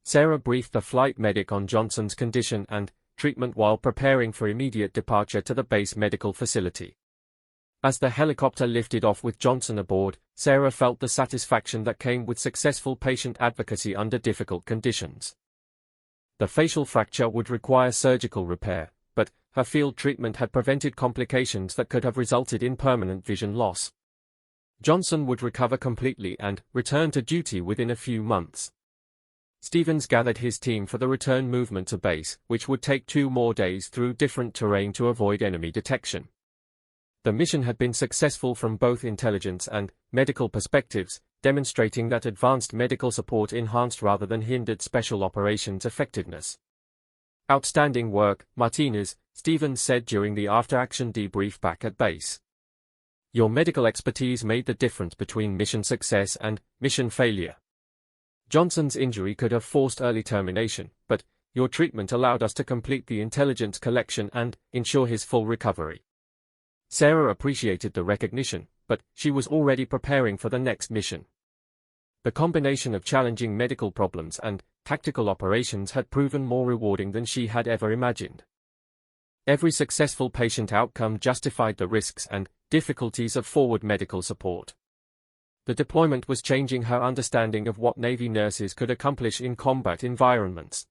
Sarah briefed the flight medic on Johnson's condition and treatment while preparing for immediate departure to the base medical facility. As the helicopter lifted off with Johnson aboard, Sarah felt the satisfaction that came with successful patient advocacy under difficult conditions. The facial fracture would require surgical repair, but her field treatment had prevented complications that could have resulted in permanent vision loss. Johnson would recover completely and return to duty within a few months. Stevens gathered his team for the return movement to base, which would take 2 more days through different terrain to avoid enemy detection. The mission had been successful from both intelligence and medical perspectives, demonstrating that advanced medical support enhanced rather than hindered special operations effectiveness. "Outstanding work, Martinez," Stevens said during the after-action debrief back at base. "Your medical expertise made the difference between mission success and mission failure. Johnson's injury could have forced early termination, but your treatment allowed us to complete the intelligence collection and ensure his full recovery." Sarah appreciated the recognition, but she was already preparing for the next mission. The combination of challenging medical problems and tactical operations had proven more rewarding than she had ever imagined. Every successful patient outcome justified the risks and difficulties of forward medical support. The deployment was changing her understanding of what Navy nurses could accomplish in combat environments.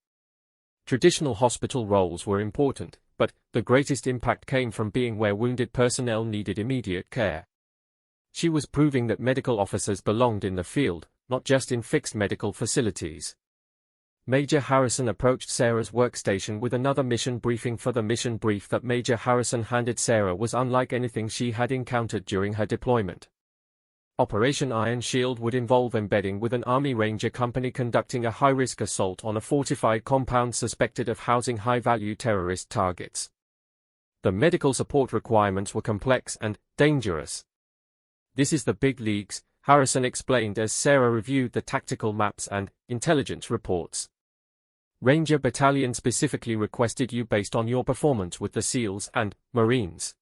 Traditional hospital roles were important, but the greatest impact came from being where wounded personnel needed immediate care. She was proving that medical officers belonged in the field, not just in fixed medical facilities. Major Harrison approached Sarah's workstation with another mission briefing, for the mission brief that Major Harrison handed Sarah was unlike anything she had encountered during her deployment. Operation Iron Shield would involve embedding with an Army Ranger company conducting a high-risk assault on a fortified compound suspected of housing high-value terrorist targets. The medical support requirements were complex and dangerous. "This is the big leagues," Harrison explained as Sarah reviewed the tactical maps and intelligence reports. "Ranger Battalion specifically requested you based on your performance with the SEALs and Marines.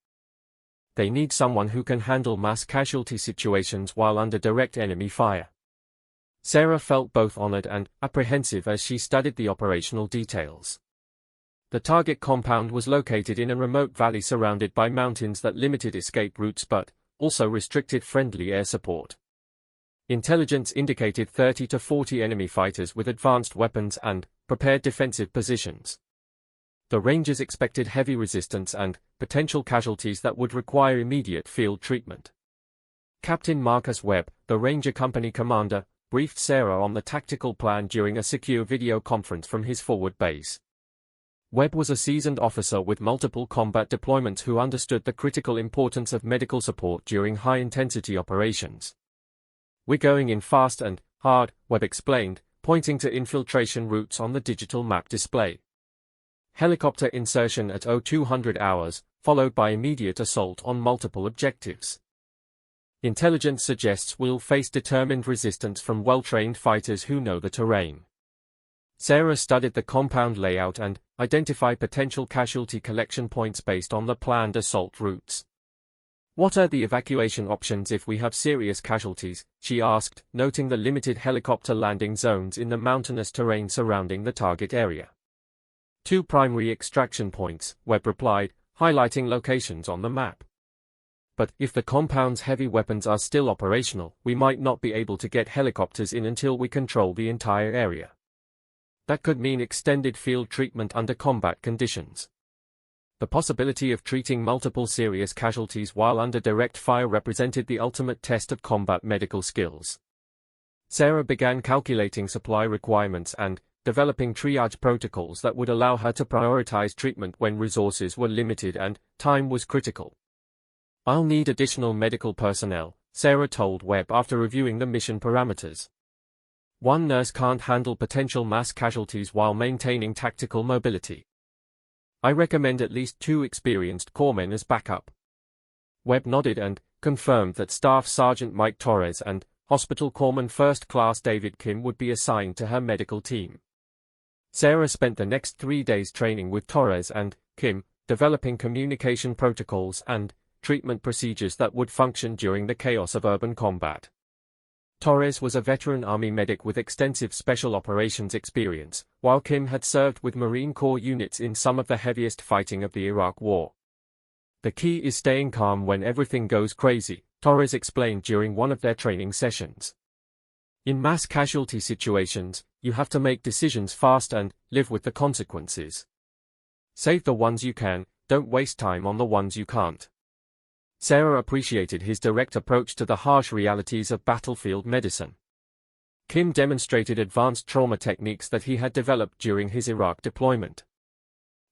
They need someone who can handle mass casualty situations while under direct enemy fire." Sarah felt both honored and apprehensive as she studied the operational details. The target compound was located in a remote valley surrounded by mountains that limited escape routes but also restricted friendly air support. Intelligence indicated 30 to 40 enemy fighters with advanced weapons and prepared defensive positions. The Rangers expected heavy resistance and potential casualties that would require immediate field treatment. Captain Marcus Webb, the Ranger Company commander, briefed Sarah on the tactical plan during a secure video conference from his forward base. Webb was a seasoned officer with multiple combat deployments who understood the critical importance of medical support during high-intensity operations. "We're going in fast and hard," Webb explained, pointing to infiltration routes on the digital map display. Helicopter insertion at 0200 hours, followed by immediate assault on multiple objectives. Intelligence suggests we'll face determined resistance from well-trained fighters who know the terrain. Sarah studied the compound layout and identified potential casualty collection points based on the planned assault routes. "What are the evacuation options if we have serious casualties?" she asked, noting the limited helicopter landing zones in the mountainous terrain surrounding the target area. "2 primary extraction points," Webb replied, highlighting locations on the map. "But if the compound's heavy weapons are still operational, we might not be able to get helicopters in until we control the entire area. That could mean extended field treatment under combat conditions." The possibility of treating multiple serious casualties while under direct fire represented the ultimate test of combat medical skills. Sarah began calculating supply requirements and developing triage protocols that would allow her to prioritize treatment when resources were limited and time was critical. "I'll need additional medical personnel," Sarah told Webb after reviewing the mission parameters. "One nurse can't handle potential mass casualties while maintaining tactical mobility. I recommend at least 2 experienced corpsmen as backup." Webb nodded and confirmed that Staff Sergeant Mike Torres and Hospital Corpsman First Class David Kim would be assigned to her medical team. Sarah spent the next 3 days training with Torres and Kim, developing communication protocols and treatment procedures that would function during the chaos of urban combat. Torres was a veteran Army medic with extensive special operations experience, while Kim had served with Marine Corps units in some of the heaviest fighting of the Iraq War. The key is staying calm when everything goes crazy, Torres explained during one of their training sessions. In mass casualty situations, you have to make decisions fast and live with the consequences. Save the ones you can, don't waste time on the ones you can't. Sarah appreciated his direct approach to the harsh realities of battlefield medicine. Kim demonstrated advanced trauma techniques that he had developed during his Iraq deployment.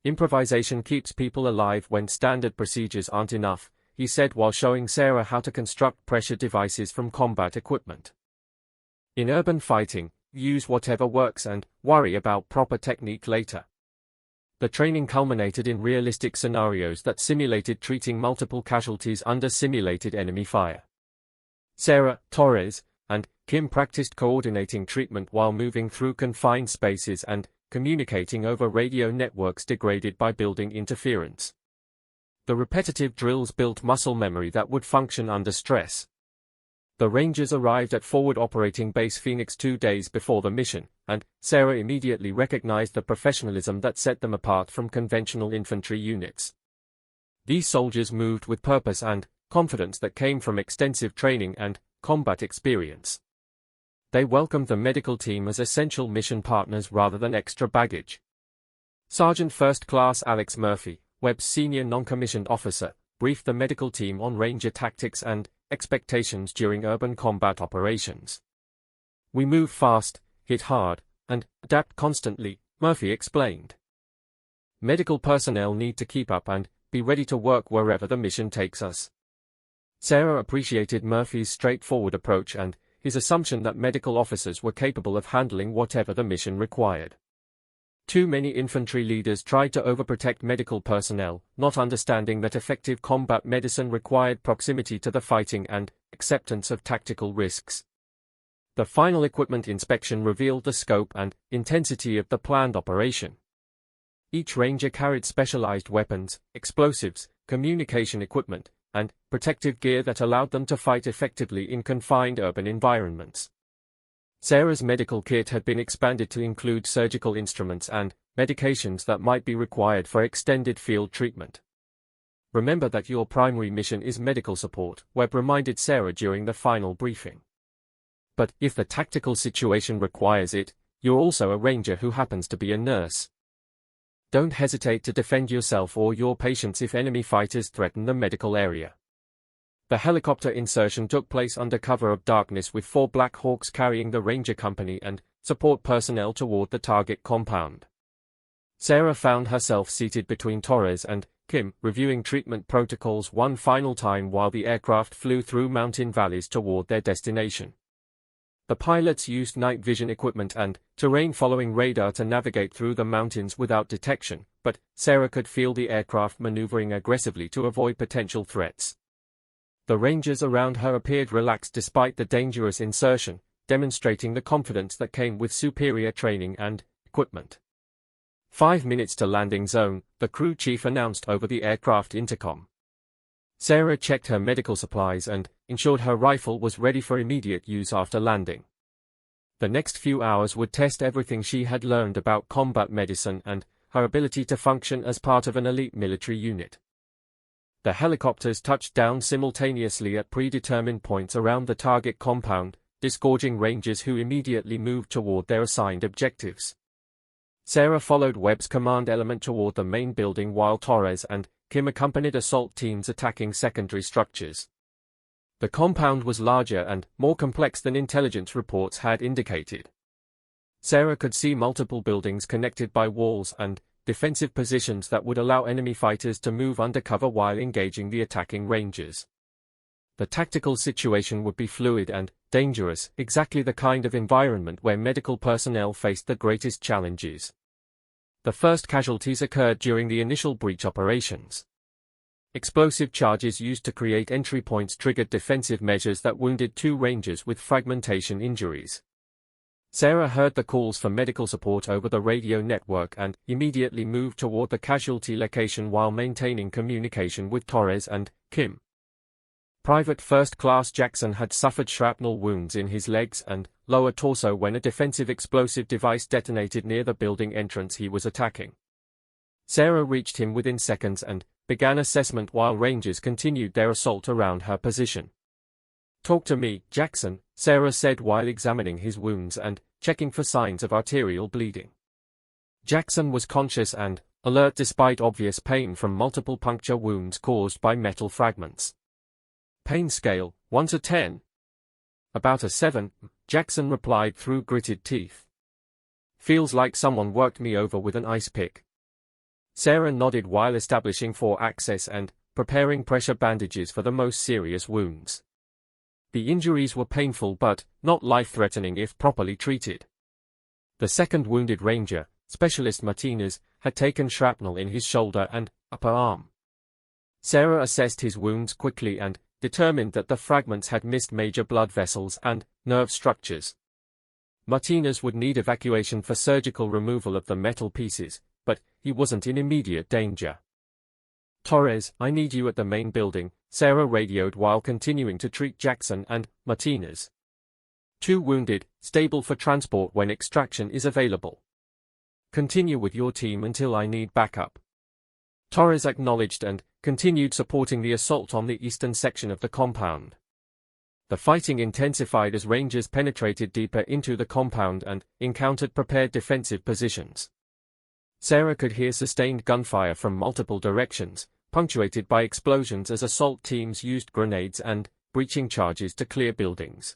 Improvisation keeps people alive when standard procedures aren't enough, he said while showing Sarah how to construct pressure devices from combat equipment. In urban fighting, use whatever works and worry about proper technique later. The training culminated in realistic scenarios that simulated treating multiple casualties under simulated enemy fire. Sarah, Torres, and Kim practiced coordinating treatment while moving through confined spaces and communicating over radio networks degraded by building interference. The repetitive drills built muscle memory that would function under stress. The Rangers arrived at Forward Operating Base Phoenix 2 days before the mission, and Sarah immediately recognized the professionalism that set them apart from conventional infantry units. These soldiers moved with purpose and confidence that came from extensive training and combat experience. They welcomed the medical team as essential mission partners rather than extra baggage. Sergeant First Class Alex Murphy, Webb's senior non-commissioned officer, briefed the medical team on Ranger tactics and expectations during urban combat operations. We move fast, hit hard, and adapt constantly, Murphy explained. Medical personnel need to keep up and be ready to work wherever the mission takes us. Sarah appreciated Murphy's straightforward approach and his assumption that medical officers were capable of handling whatever the mission required. Too many infantry leaders tried to overprotect medical personnel, not understanding that effective combat medicine required proximity to the fighting and acceptance of tactical risks. The final equipment inspection revealed the scope and intensity of the planned operation. Each Ranger carried specialized weapons, explosives, communication equipment, and protective gear that allowed them to fight effectively in confined urban environments. Sarah's medical kit had been expanded to include surgical instruments and medications that might be required for extended field treatment. Remember that your primary mission is medical support, Webb reminded Sarah during the final briefing. But if the tactical situation requires it, you're also a Ranger who happens to be a nurse. Don't hesitate to defend yourself or your patients if enemy fighters threaten the medical area. The helicopter insertion took place under cover of darkness with 4 Black Hawks carrying the Ranger Company and support personnel toward the target compound. Sarah found herself seated between Torres and Kim, reviewing treatment protocols one final time while the aircraft flew through mountain valleys toward their destination. The pilots used night vision equipment and terrain-following radar to navigate through the mountains without detection, but Sarah could feel the aircraft maneuvering aggressively to avoid potential threats. The Rangers around her appeared relaxed despite the dangerous insertion, demonstrating the confidence that came with superior training and equipment. 5 minutes to landing zone, the crew chief announced over the aircraft intercom. Sarah checked her medical supplies and ensured her rifle was ready for immediate use after landing. The next few hours would test everything she had learned about combat medicine and her ability to function as part of an elite military unit. The helicopters touched down simultaneously at predetermined points around the target compound, disgorging Rangers who immediately moved toward their assigned objectives. Sarah followed Webb's command element toward the main building while Torres and Kim accompanied assault teams attacking secondary structures. The compound was larger and more complex than intelligence reports had indicated. Sarah could see multiple buildings connected by walls and defensive positions that would allow enemy fighters to move undercover while engaging the attacking Rangers. The tactical situation would be fluid and dangerous, exactly the kind of environment where medical personnel faced the greatest challenges. The first casualties occurred during the initial breach operations. Explosive charges used to create entry points triggered defensive measures that wounded 2 Rangers with fragmentation injuries. Sarah heard the calls for medical support over the radio network and immediately moved toward the casualty location while maintaining communication with Torres and Kim. Private First Class Jackson had suffered shrapnel wounds in his legs and lower torso when a defensive explosive device detonated near the building entrance he was attacking. Sarah reached him within seconds and began assessment while Rangers continued their assault around her position. "Talk to me, Jackson," Sarah said while examining his wounds and checking for signs of arterial bleeding. Jackson was conscious and alert despite obvious pain from multiple puncture wounds caused by metal fragments. "Pain scale, 1 to 10. "About a 7, Jackson replied through gritted teeth. "Feels like someone worked me over with an ice pick." Sarah nodded while establishing for access and preparing pressure bandages for the most serious wounds. The injuries were painful but not life-threatening if properly treated. The second wounded Ranger, Specialist Martinez, had taken shrapnel in his shoulder and upper arm. Sarah assessed his wounds quickly and determined that the fragments had missed major blood vessels and nerve structures. Martinez would need evacuation for surgical removal of the metal pieces, but he wasn't in immediate danger. "Torres, I need you at the main building," Sarah radioed while continuing to treat Jackson and Martinez. "2 wounded, stable for transport when extraction is available. Continue with your team until I need backup." Torres acknowledged and continued supporting the assault on the eastern section of the compound. The fighting intensified as Rangers penetrated deeper into the compound and encountered prepared defensive positions. Sarah could hear sustained gunfire from multiple directions, punctuated by explosions as assault teams used grenades and breaching charges to clear buildings.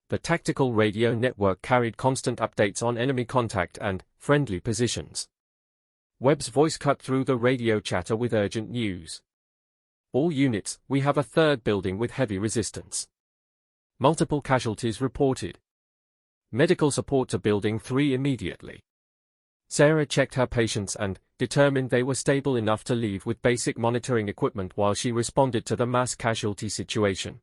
The tactical radio network carried constant updates on enemy contact and friendly positions. Webb's voice cut through the radio chatter with urgent news. "All units, we have a third building with heavy resistance. Multiple casualties reported. Medical support to Building 3 immediately." Sarah checked her patients and determined they were stable enough to leave with basic monitoring equipment while she responded to the mass casualty situation.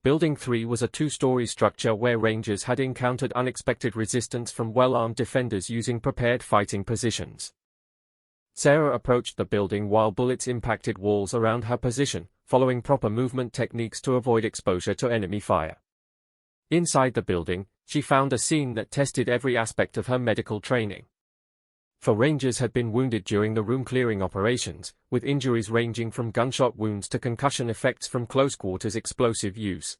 Building 3 was a 2-story structure where Rangers had encountered unexpected resistance from well-armed defenders using prepared fighting positions. Sarah approached the building while bullets impacted walls around her position, following proper movement techniques to avoid exposure to enemy fire. Inside the building, she found a scene that tested every aspect of her medical training. 4 Rangers had been wounded during the room-clearing operations, with injuries ranging from gunshot wounds to concussion effects from close-quarters explosive use.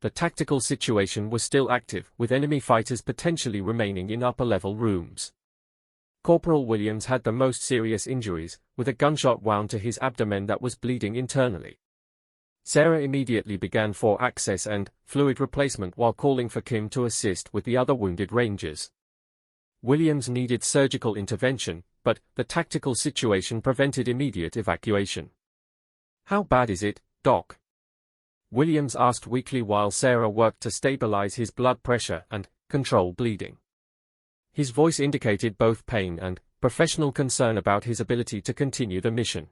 The tactical situation was still active, with enemy fighters potentially remaining in upper-level rooms. Corporal Williams had the most serious injuries, with a gunshot wound to his abdomen that was bleeding internally. Sarah immediately began for access and fluid replacement while calling for Kim to assist with the other wounded Rangers. Williams needed surgical intervention, but the tactical situation prevented immediate evacuation. "How bad is it, Doc?" Williams asked weakly while Sarah worked to stabilize his blood pressure and control bleeding. His voice indicated both pain and professional concern about his ability to continue the mission.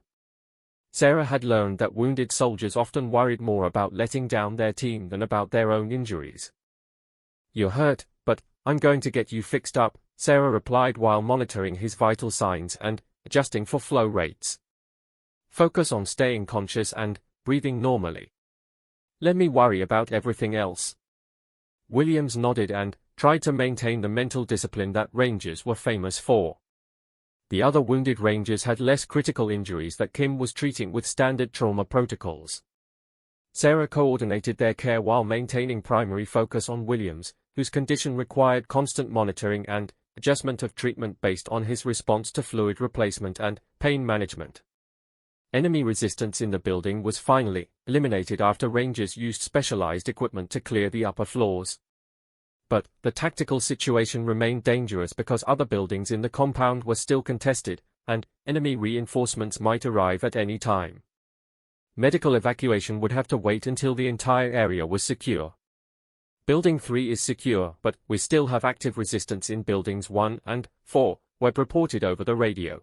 Sarah had learned that wounded soldiers often worried more about letting down their team than about their own injuries. "You're hurt, but I'm going to get you fixed up," Sarah replied while monitoring his vital signs and adjusting for flow rates. "Focus on staying conscious and breathing normally. Let me worry about everything else." Williams nodded and tried to maintain the mental discipline that Rangers were famous for. The other wounded Rangers had less critical injuries that Kim was treating with standard trauma protocols. Sarah coordinated their care while maintaining primary focus on Williams, whose condition required constant monitoring and adjustment of treatment based on his response to fluid replacement and pain management. Enemy resistance in the building was finally eliminated after Rangers used specialized equipment to clear the upper floors. But the tactical situation remained dangerous because other buildings in the compound were still contested, and enemy reinforcements might arrive at any time. Medical evacuation would have to wait until the entire area was secure. Building 3 is secure, but we still have active resistance in Buildings 1 and 4, Webb reported over the radio.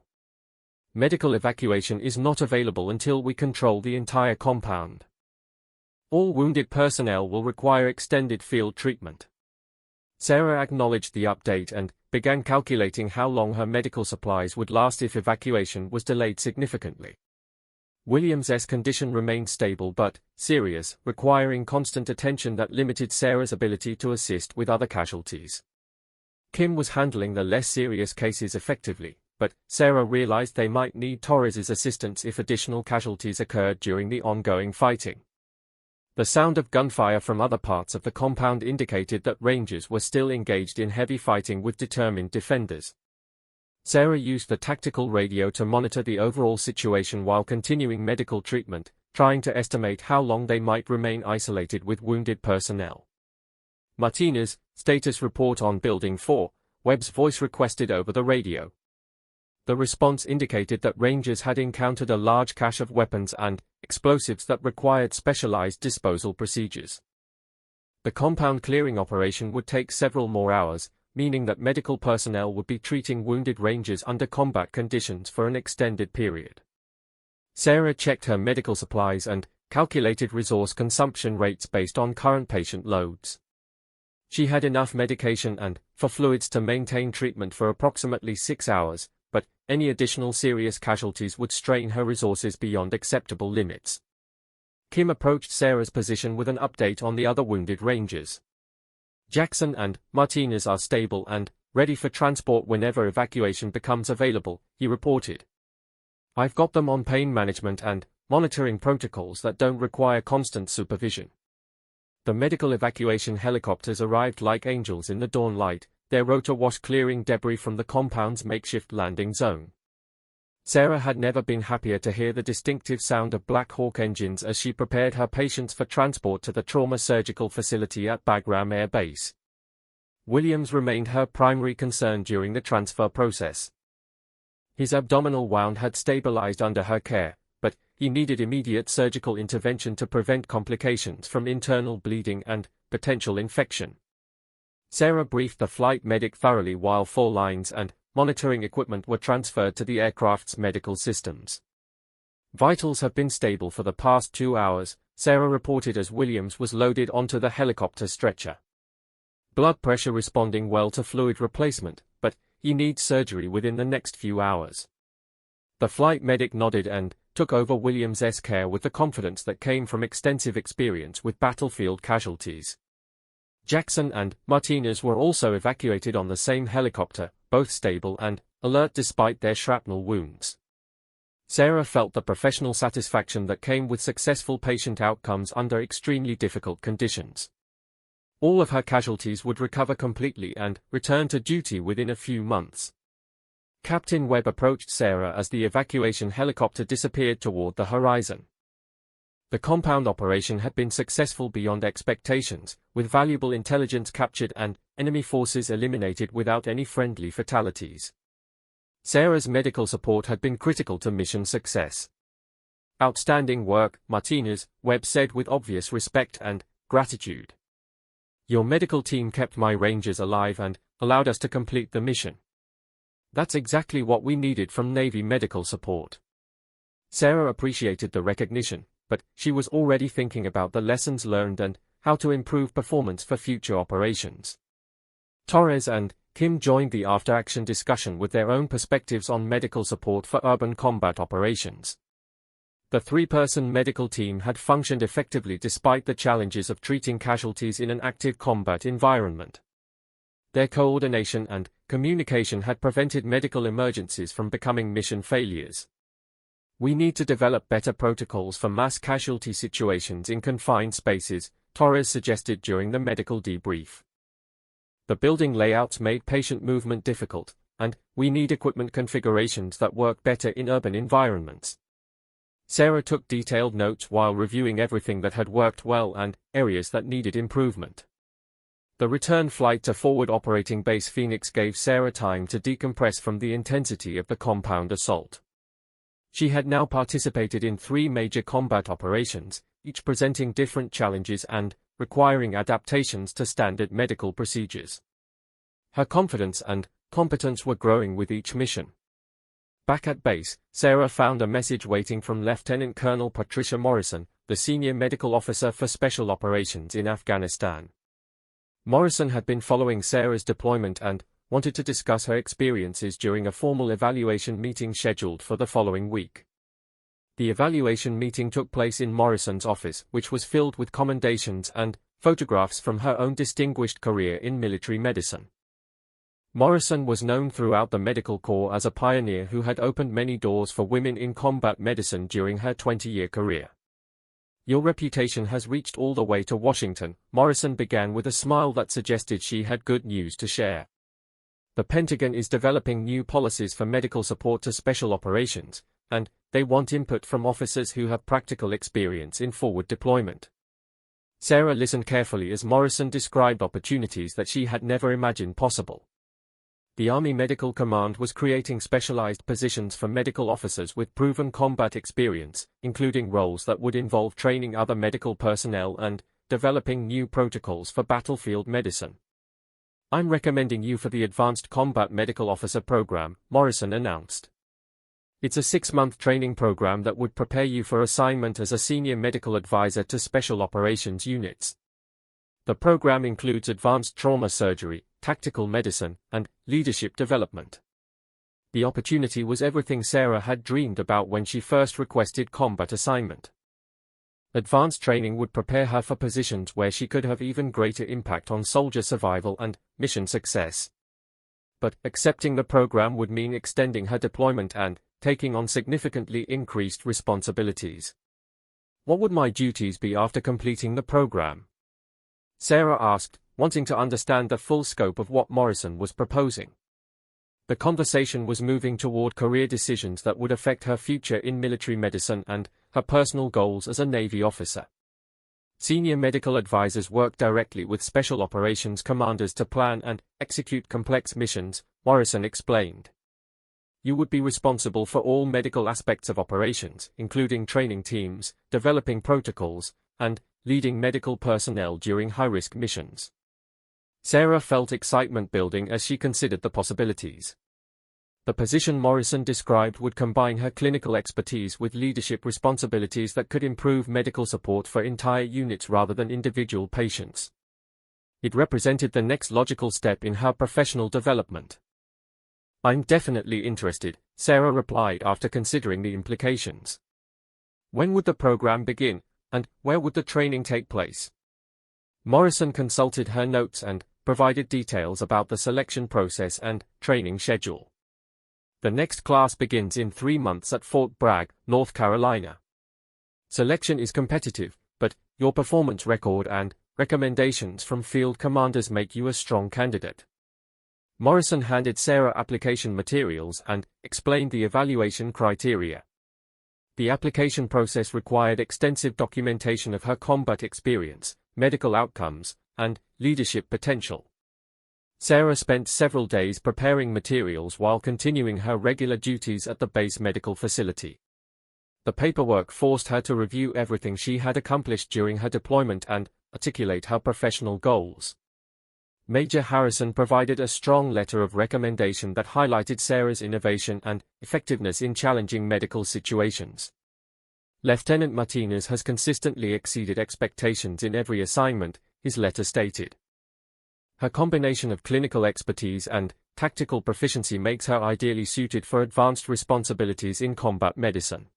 Medical evacuation is not available until we control the entire compound. All wounded personnel will require extended field treatment. Sarah acknowledged the update and began calculating how long her medical supplies would last if evacuation was delayed significantly. Williams's condition remained stable but serious, requiring constant attention that limited Sarah's ability to assist with other casualties. Kim was handling the less serious cases effectively, but Sarah realized they might need Torres's assistance if additional casualties occurred during the ongoing fighting. The sound of gunfire from other parts of the compound indicated that Rangers were still engaged in heavy fighting with determined defenders. Sarah used the tactical radio to monitor the overall situation while continuing medical treatment, trying to estimate how long they might remain isolated with wounded personnel. Martinez, status report on Building 4, Webb's voice requested over the radio. The response indicated that Rangers had encountered a large cache of weapons and explosives that required specialized disposal procedures. The compound clearing operation would take several more hours, meaning that medical personnel would be treating wounded Rangers under combat conditions for an extended period. Sarah checked her medical supplies and calculated resource consumption rates based on current patient loads. She had enough medication and fluids to maintain treatment for approximately 6 hours, but any additional serious casualties would strain her resources beyond acceptable limits. Kim approached Sarah's position with an update on the other wounded Rangers. Jackson and Martinez are stable and ready for transport whenever evacuation becomes available, he reported. I've got them on pain management and monitoring protocols that don't require constant supervision. The medical evacuation helicopters arrived like angels in the dawn light, their rotor wash clearing debris from the compound's makeshift landing zone. Sarah had never been happier to hear the distinctive sound of Black Hawk engines as she prepared her patients for transport to the trauma surgical facility at Bagram Air Base. Williams remained her primary concern during the transfer process. His abdominal wound had stabilized under her care, but he needed immediate surgical intervention to prevent complications from internal bleeding and potential infection. Sarah briefed the flight medic thoroughly while 4 lines and monitoring equipment were transferred to the aircraft's medical systems. Vitals have been stable for the past 2 hours, Sarah reported as Williams was loaded onto the helicopter stretcher. Blood pressure responding well to fluid replacement, but he needs surgery within the next few hours. The flight medic nodded and took over Williams' care with the confidence that came from extensive experience with battlefield casualties. Jackson and Martinez were also evacuated on the same helicopter, both stable and alert despite their shrapnel wounds. Sarah felt the professional satisfaction that came with successful patient outcomes under extremely difficult conditions. All of her casualties would recover completely and return to duty within a few months. Captain Webb approached Sarah as the evacuation helicopter disappeared toward the horizon. The compound operation had been successful beyond expectations, with valuable intelligence captured and enemy forces eliminated without any friendly fatalities. Sarah's medical support had been critical to mission success. Outstanding work, Martinez, Webb said with obvious respect and gratitude. Your medical team kept my Rangers alive and allowed us to complete the mission. That's exactly what we needed from Navy medical support. Sarah appreciated the recognition, but she was already thinking about the lessons learned and how to improve performance for future operations. Torres and Kim joined the after-action discussion with their own perspectives on medical support for urban combat operations. The 3-person medical team had functioned effectively despite the challenges of treating casualties in an active combat environment. Their coordination and communication had prevented medical emergencies from becoming mission failures. We need to develop better protocols for mass casualty situations in confined spaces, Torres suggested during the medical debrief. The building layouts made patient movement difficult, and we need equipment configurations that work better in urban environments. Sarah took detailed notes while reviewing everything that had worked well and areas that needed improvement. The return flight to Forward Operating Base Phoenix gave Sarah time to decompress from the intensity of the compound assault. She had now participated in 3 major combat operations, each presenting different challenges and requiring adaptations to standard medical procedures. Her confidence and competence were growing with each mission. Back at base, Sarah found a message waiting from Lieutenant Colonel Patricia Morrison, the senior medical officer for special operations in Afghanistan. Morrison had been following Sarah's deployment and wanted to discuss her experiences during a formal evaluation meeting scheduled for the following week. The evaluation meeting took place in Morrison's office, which was filled with commendations and photographs from her own distinguished career in military medicine. Morrison was known throughout the medical corps as a pioneer who had opened many doors for women in combat medicine during her 20-year career. "Your reputation has reached all the way to Washington," Morrison began with a smile that suggested she had good news to share. "The Pentagon is developing new policies for medical support to special operations, and they want input from officers who have practical experience in forward deployment." Sarah listened carefully as Morrison described opportunities that she had never imagined possible. The Army Medical Command was creating specialized positions for medical officers with proven combat experience, including roles that would involve training other medical personnel and developing new protocols for battlefield medicine. "I'm recommending you for the Advanced Combat Medical Officer Program," Morrison announced. "It's a 6-month training program that would prepare you for assignment as a senior medical advisor to special operations units. The program includes advanced trauma surgery, tactical medicine, and leadership development." The opportunity was everything Sarah had dreamed about when she first requested combat assignment. Advanced training would prepare her for positions where she could have even greater impact on soldier survival and mission success. But accepting the program would mean extending her deployment and taking on significantly increased responsibilities. "What would my duties be after completing the program?" Sarah asked, wanting to understand the full scope of what Morrison was proposing. The conversation was moving toward career decisions that would affect her future in military medicine and her personal goals as a Navy officer. Senior medical advisors work directly with special operations commanders to plan and execute complex missions, Morrison explained. "You would be responsible for all medical aspects of operations, including training teams, developing protocols, and leading medical personnel during high-risk missions." Sarah felt excitement building as she considered the possibilities. The position Morrison described would combine her clinical expertise with leadership responsibilities that could improve medical support for entire units rather than individual patients. It represented the next logical step in her professional development. "I'm definitely interested," Sarah replied after considering the implications. "When would the program begin, and where would the training take place?" Morrison consulted her notes and provided details about the selection process and training schedule. "The next class begins in 3 months at Fort Bragg, North Carolina. Selection is competitive, but your performance record and recommendations from field commanders make you a strong candidate." Morrison handed Sarah application materials and explained the evaluation criteria. The application process required extensive documentation of her combat experience, medical outcomes, and leadership potential. Sarah spent several days preparing materials while continuing her regular duties at the base medical facility. The paperwork forced her to review everything she had accomplished during her deployment and articulate her professional goals. Major Harrison provided a strong letter of recommendation that highlighted Sarah's innovation and effectiveness in challenging medical situations. "Lieutenant Martinez has consistently exceeded expectations in every assignment," his letter stated. "Her combination of clinical expertise and tactical proficiency makes her ideally suited for advanced responsibilities in combat medicine."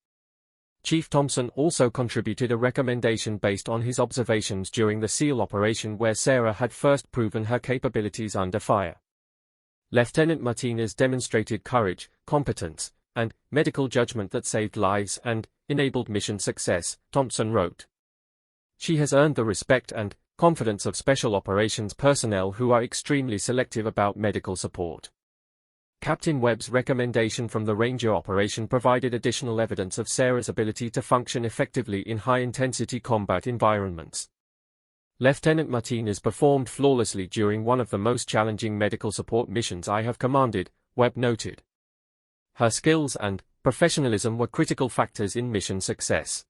Chief Thompson also contributed a recommendation based on his observations during the SEAL operation where Sarah had first proven her capabilities under fire. "Lieutenant Martinez demonstrated courage, competence, and medical judgment that saved lives and enabled mission success," Thompson wrote. "She has earned the respect and confidence of special operations personnel who are extremely selective about medical support." Captain Webb's recommendation from the Ranger operation provided additional evidence of Sarah's ability to function effectively in high-intensity combat environments. "Lieutenant Martinez performed flawlessly during one of the most challenging medical support missions I have commanded," Webb noted. Her skills and professionalism were critical factors in mission success.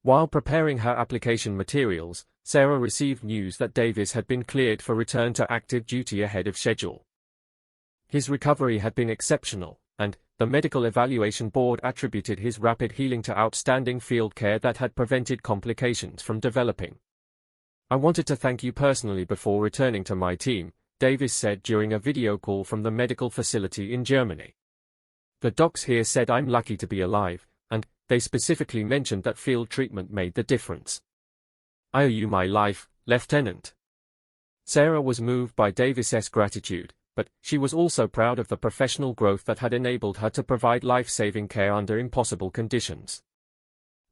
While preparing her application materials, Sarah received news that Davis had been cleared for return to active duty ahead of schedule. His recovery had been exceptional, and the Medical Evaluation Board attributed his rapid healing to outstanding field care that had prevented complications from developing. "I wanted to thank you personally before returning to my team," Davis said during a video call from the medical facility in Germany. "The docs here said I'm lucky to be alive, and they specifically mentioned that field treatment made the difference. I owe you my life, Lieutenant." Sarah was moved by Davis's gratitude, but she was also proud of the professional growth that had enabled her to provide life-saving care under impossible conditions.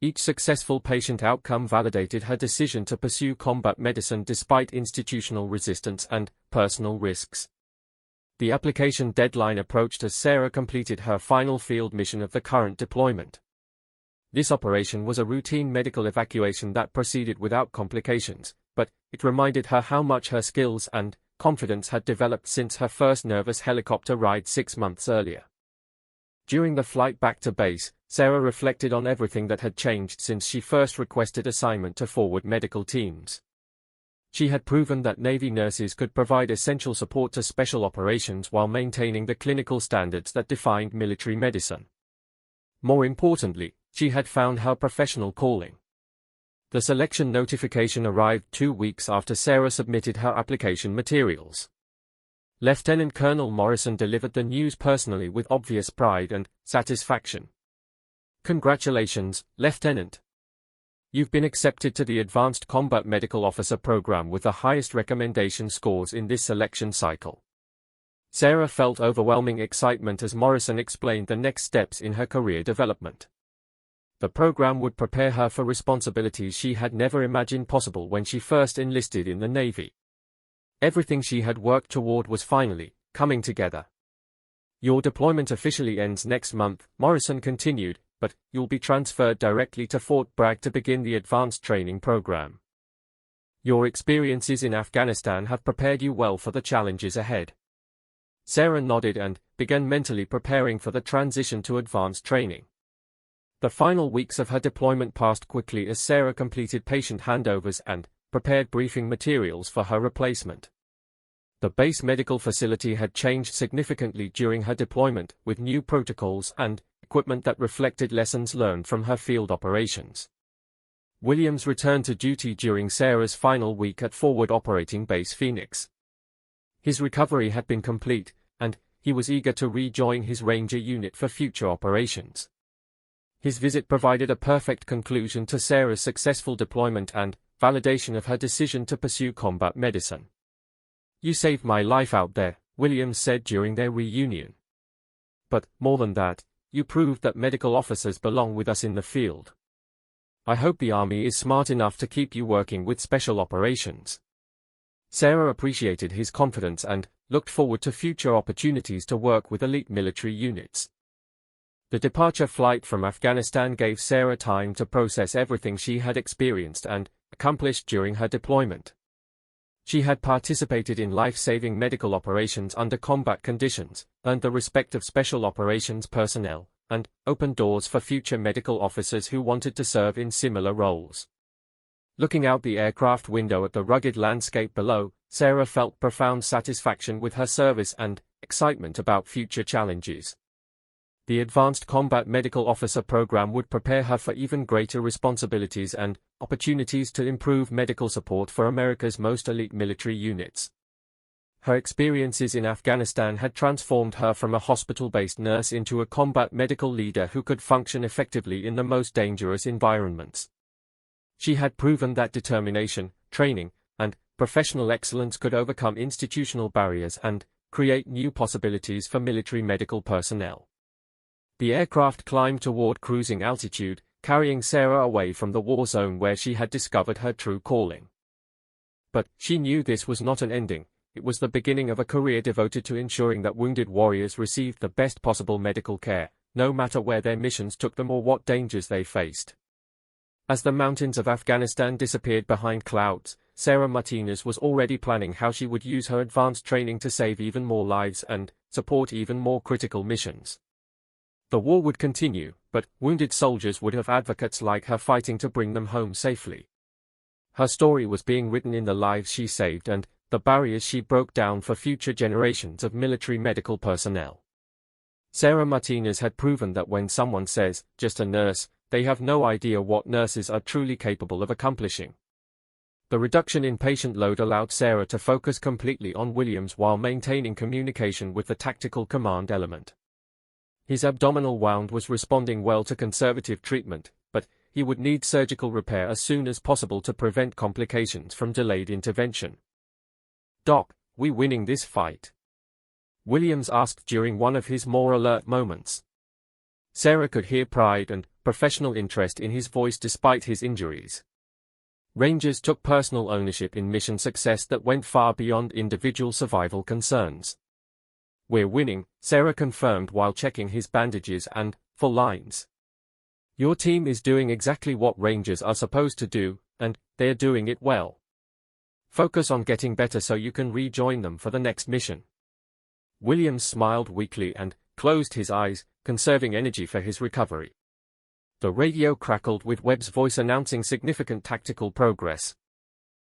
Each successful patient outcome validated her decision to pursue combat medicine despite institutional resistance and personal risks. The application deadline approached as Sarah completed her final field mission of the current deployment. This operation was a routine medical evacuation that proceeded without complications, but it reminded her how much her skills and confidence had developed since her first nervous helicopter ride 6 months earlier. During the flight back to base, Sarah reflected on everything that had changed since she first requested assignment to forward medical teams. She had proven that Navy nurses could provide essential support to special operations while maintaining the clinical standards that defined military medicine. More importantly, she had found her professional calling. The selection notification arrived 2 weeks after Sarah submitted her application materials. Lieutenant Colonel Morrison delivered the news personally with obvious pride and satisfaction. "Congratulations, Lieutenant. You've been accepted to the Advanced Combat Medical Officer program with the highest recommendation scores in this selection cycle." Sarah felt overwhelming excitement as Morrison explained the next steps in her career development. The program would prepare her for responsibilities she had never imagined possible when she first enlisted in the Navy. Everything she had worked toward was finally coming together. "Your deployment officially ends next month," Morrison continued, "but you'll be transferred directly to Fort Bragg to begin the advanced training program. Your experiences in Afghanistan have prepared you well for the challenges ahead." Sarah nodded and began mentally preparing for the transition to advanced training. The final weeks of her deployment passed quickly as Sarah completed patient handovers and prepared briefing materials for her replacement. The base medical facility had changed significantly during her deployment, with new protocols and equipment that reflected lessons learned from her field operations. Williams returned to duty during Sarah's final week at Forward Operating Base Phoenix. His recovery had been complete, and he was eager to rejoin his Ranger unit for future operations. His visit provided a perfect conclusion to Sarah's successful deployment and validation of her decision to pursue combat medicine. "You saved my life out there," Williams said during their reunion. "But, more than that, you proved that medical officers belong with us in the field. I hope the Army is smart enough to keep you working with special operations." Sarah appreciated his confidence and looked forward to future opportunities to work with elite military units. The departure flight from Afghanistan gave Sarah time to process everything she had experienced and accomplished during her deployment. She had participated in life-saving medical operations under combat conditions, earned the respect of special operations personnel, and opened doors for future medical officers who wanted to serve in similar roles. Looking out the aircraft window at the rugged landscape below, Sarah felt profound satisfaction with her service and excitement about future challenges. The Advanced Combat Medical Officer program would prepare her for even greater responsibilities and opportunities to improve medical support for America's most elite military units. Her experiences in Afghanistan had transformed her from a hospital-based nurse into a combat medical leader who could function effectively in the most dangerous environments. She had proven that determination, training, and professional excellence could overcome institutional barriers and create new possibilities for military medical personnel. The aircraft climbed toward cruising altitude, carrying Sarah away from the war zone where she had discovered her true calling. But she knew this was not an ending. It was the beginning of a career devoted to ensuring that wounded warriors received the best possible medical care, no matter where their missions took them or what dangers they faced. As the mountains of Afghanistan disappeared behind clouds, Sarah Martinez was already planning how she would use her advanced training to save even more lives and support even more critical missions. The war would continue, but wounded soldiers would have advocates like her fighting to bring them home safely. Her story was being written in the lives she saved and the barriers she broke down for future generations of military medical personnel. Sarah Martinez had proven that when someone says, "just a nurse," they have no idea what nurses are truly capable of accomplishing. The reduction in patient load allowed Sarah to focus completely on Williams while maintaining communication with the tactical command element. His abdominal wound was responding well to conservative treatment, but he would need surgical repair as soon as possible to prevent complications from delayed intervention. "Doc, we winning this fight?" Williams asked during one of his more alert moments. Sarah could hear pride and professional interest in his voice despite his injuries. Rangers took personal ownership in mission success that went far beyond individual survival concerns. "We're winning," Sarah confirmed while checking his bandages and full lines. "Your team is doing exactly what Rangers are supposed to do, and they're doing it well. Focus on getting better so you can rejoin them for the next mission." Williams smiled weakly and closed his eyes, conserving energy for his recovery. The radio crackled with Webb's voice announcing significant tactical progress.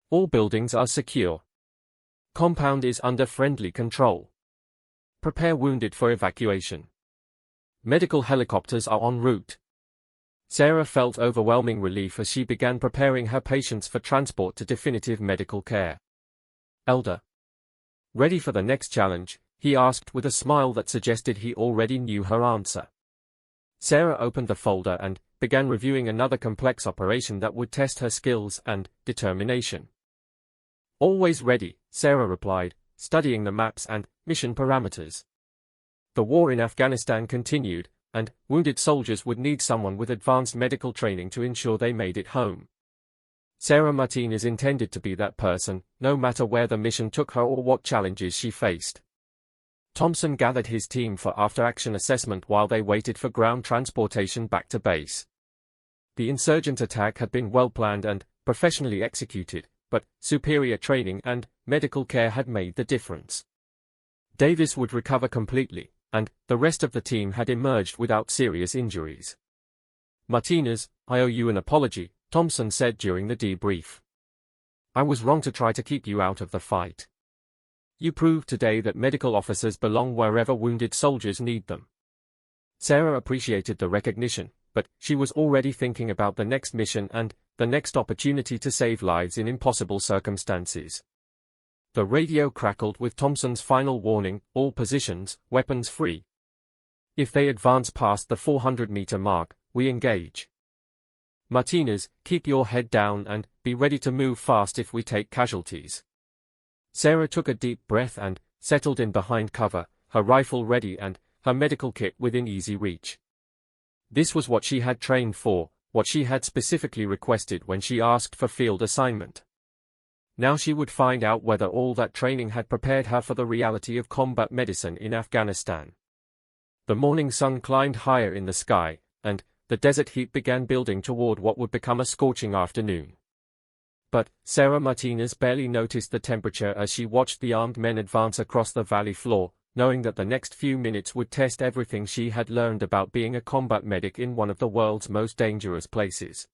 "All buildings are secure. Compound is under friendly control. Prepare wounded for evacuation. Medical helicopters are en route." Sarah felt overwhelming relief as she began preparing her patients for transport to definitive medical care. "Elder, ready for the next challenge?" he asked with a smile that suggested he already knew her answer. Sarah opened the folder and began reviewing another complex operation that would test her skills and determination. "Always ready," Sarah replied, studying the maps and mission parameters. The war in Afghanistan continued, and wounded soldiers would need someone with advanced medical training to ensure they made it home. Sarah Martinez intended to be that person, no matter where the mission took her or what challenges she faced. Thompson gathered his team for after-action assessment while they waited for ground transportation back to base. The insurgent attack had been well-planned and professionally executed, but superior training and medical care had made the difference. Davis would recover completely, and the rest of the team had emerged without serious injuries. "Martinez, I owe you an apology," Thompson said during the debrief. "I was wrong to try to keep you out of the fight. You proved today that medical officers belong wherever wounded soldiers need them." Sarah appreciated the recognition, but she was already thinking about the next mission and the next opportunity to save lives in impossible circumstances. The radio crackled with Thompson's final warning: "All positions, weapons free. If they advance past the 400-meter mark, we engage. Martinez, keep your head down and be ready to move fast if we take casualties." Sarah took a deep breath and settled in behind cover, her rifle ready and her medical kit within easy reach. This was what she had trained for, what she had specifically requested when she asked for field assignment. Now she would find out whether all that training had prepared her for the reality of combat medicine in Afghanistan. The morning sun climbed higher in the sky, and the desert heat began building toward what would become a scorching afternoon. But Sarah Martinez barely noticed the temperature as she watched the armed men advance across the valley floor, knowing that the next few minutes would test everything she had learned about being a combat medic in one of the world's most dangerous places.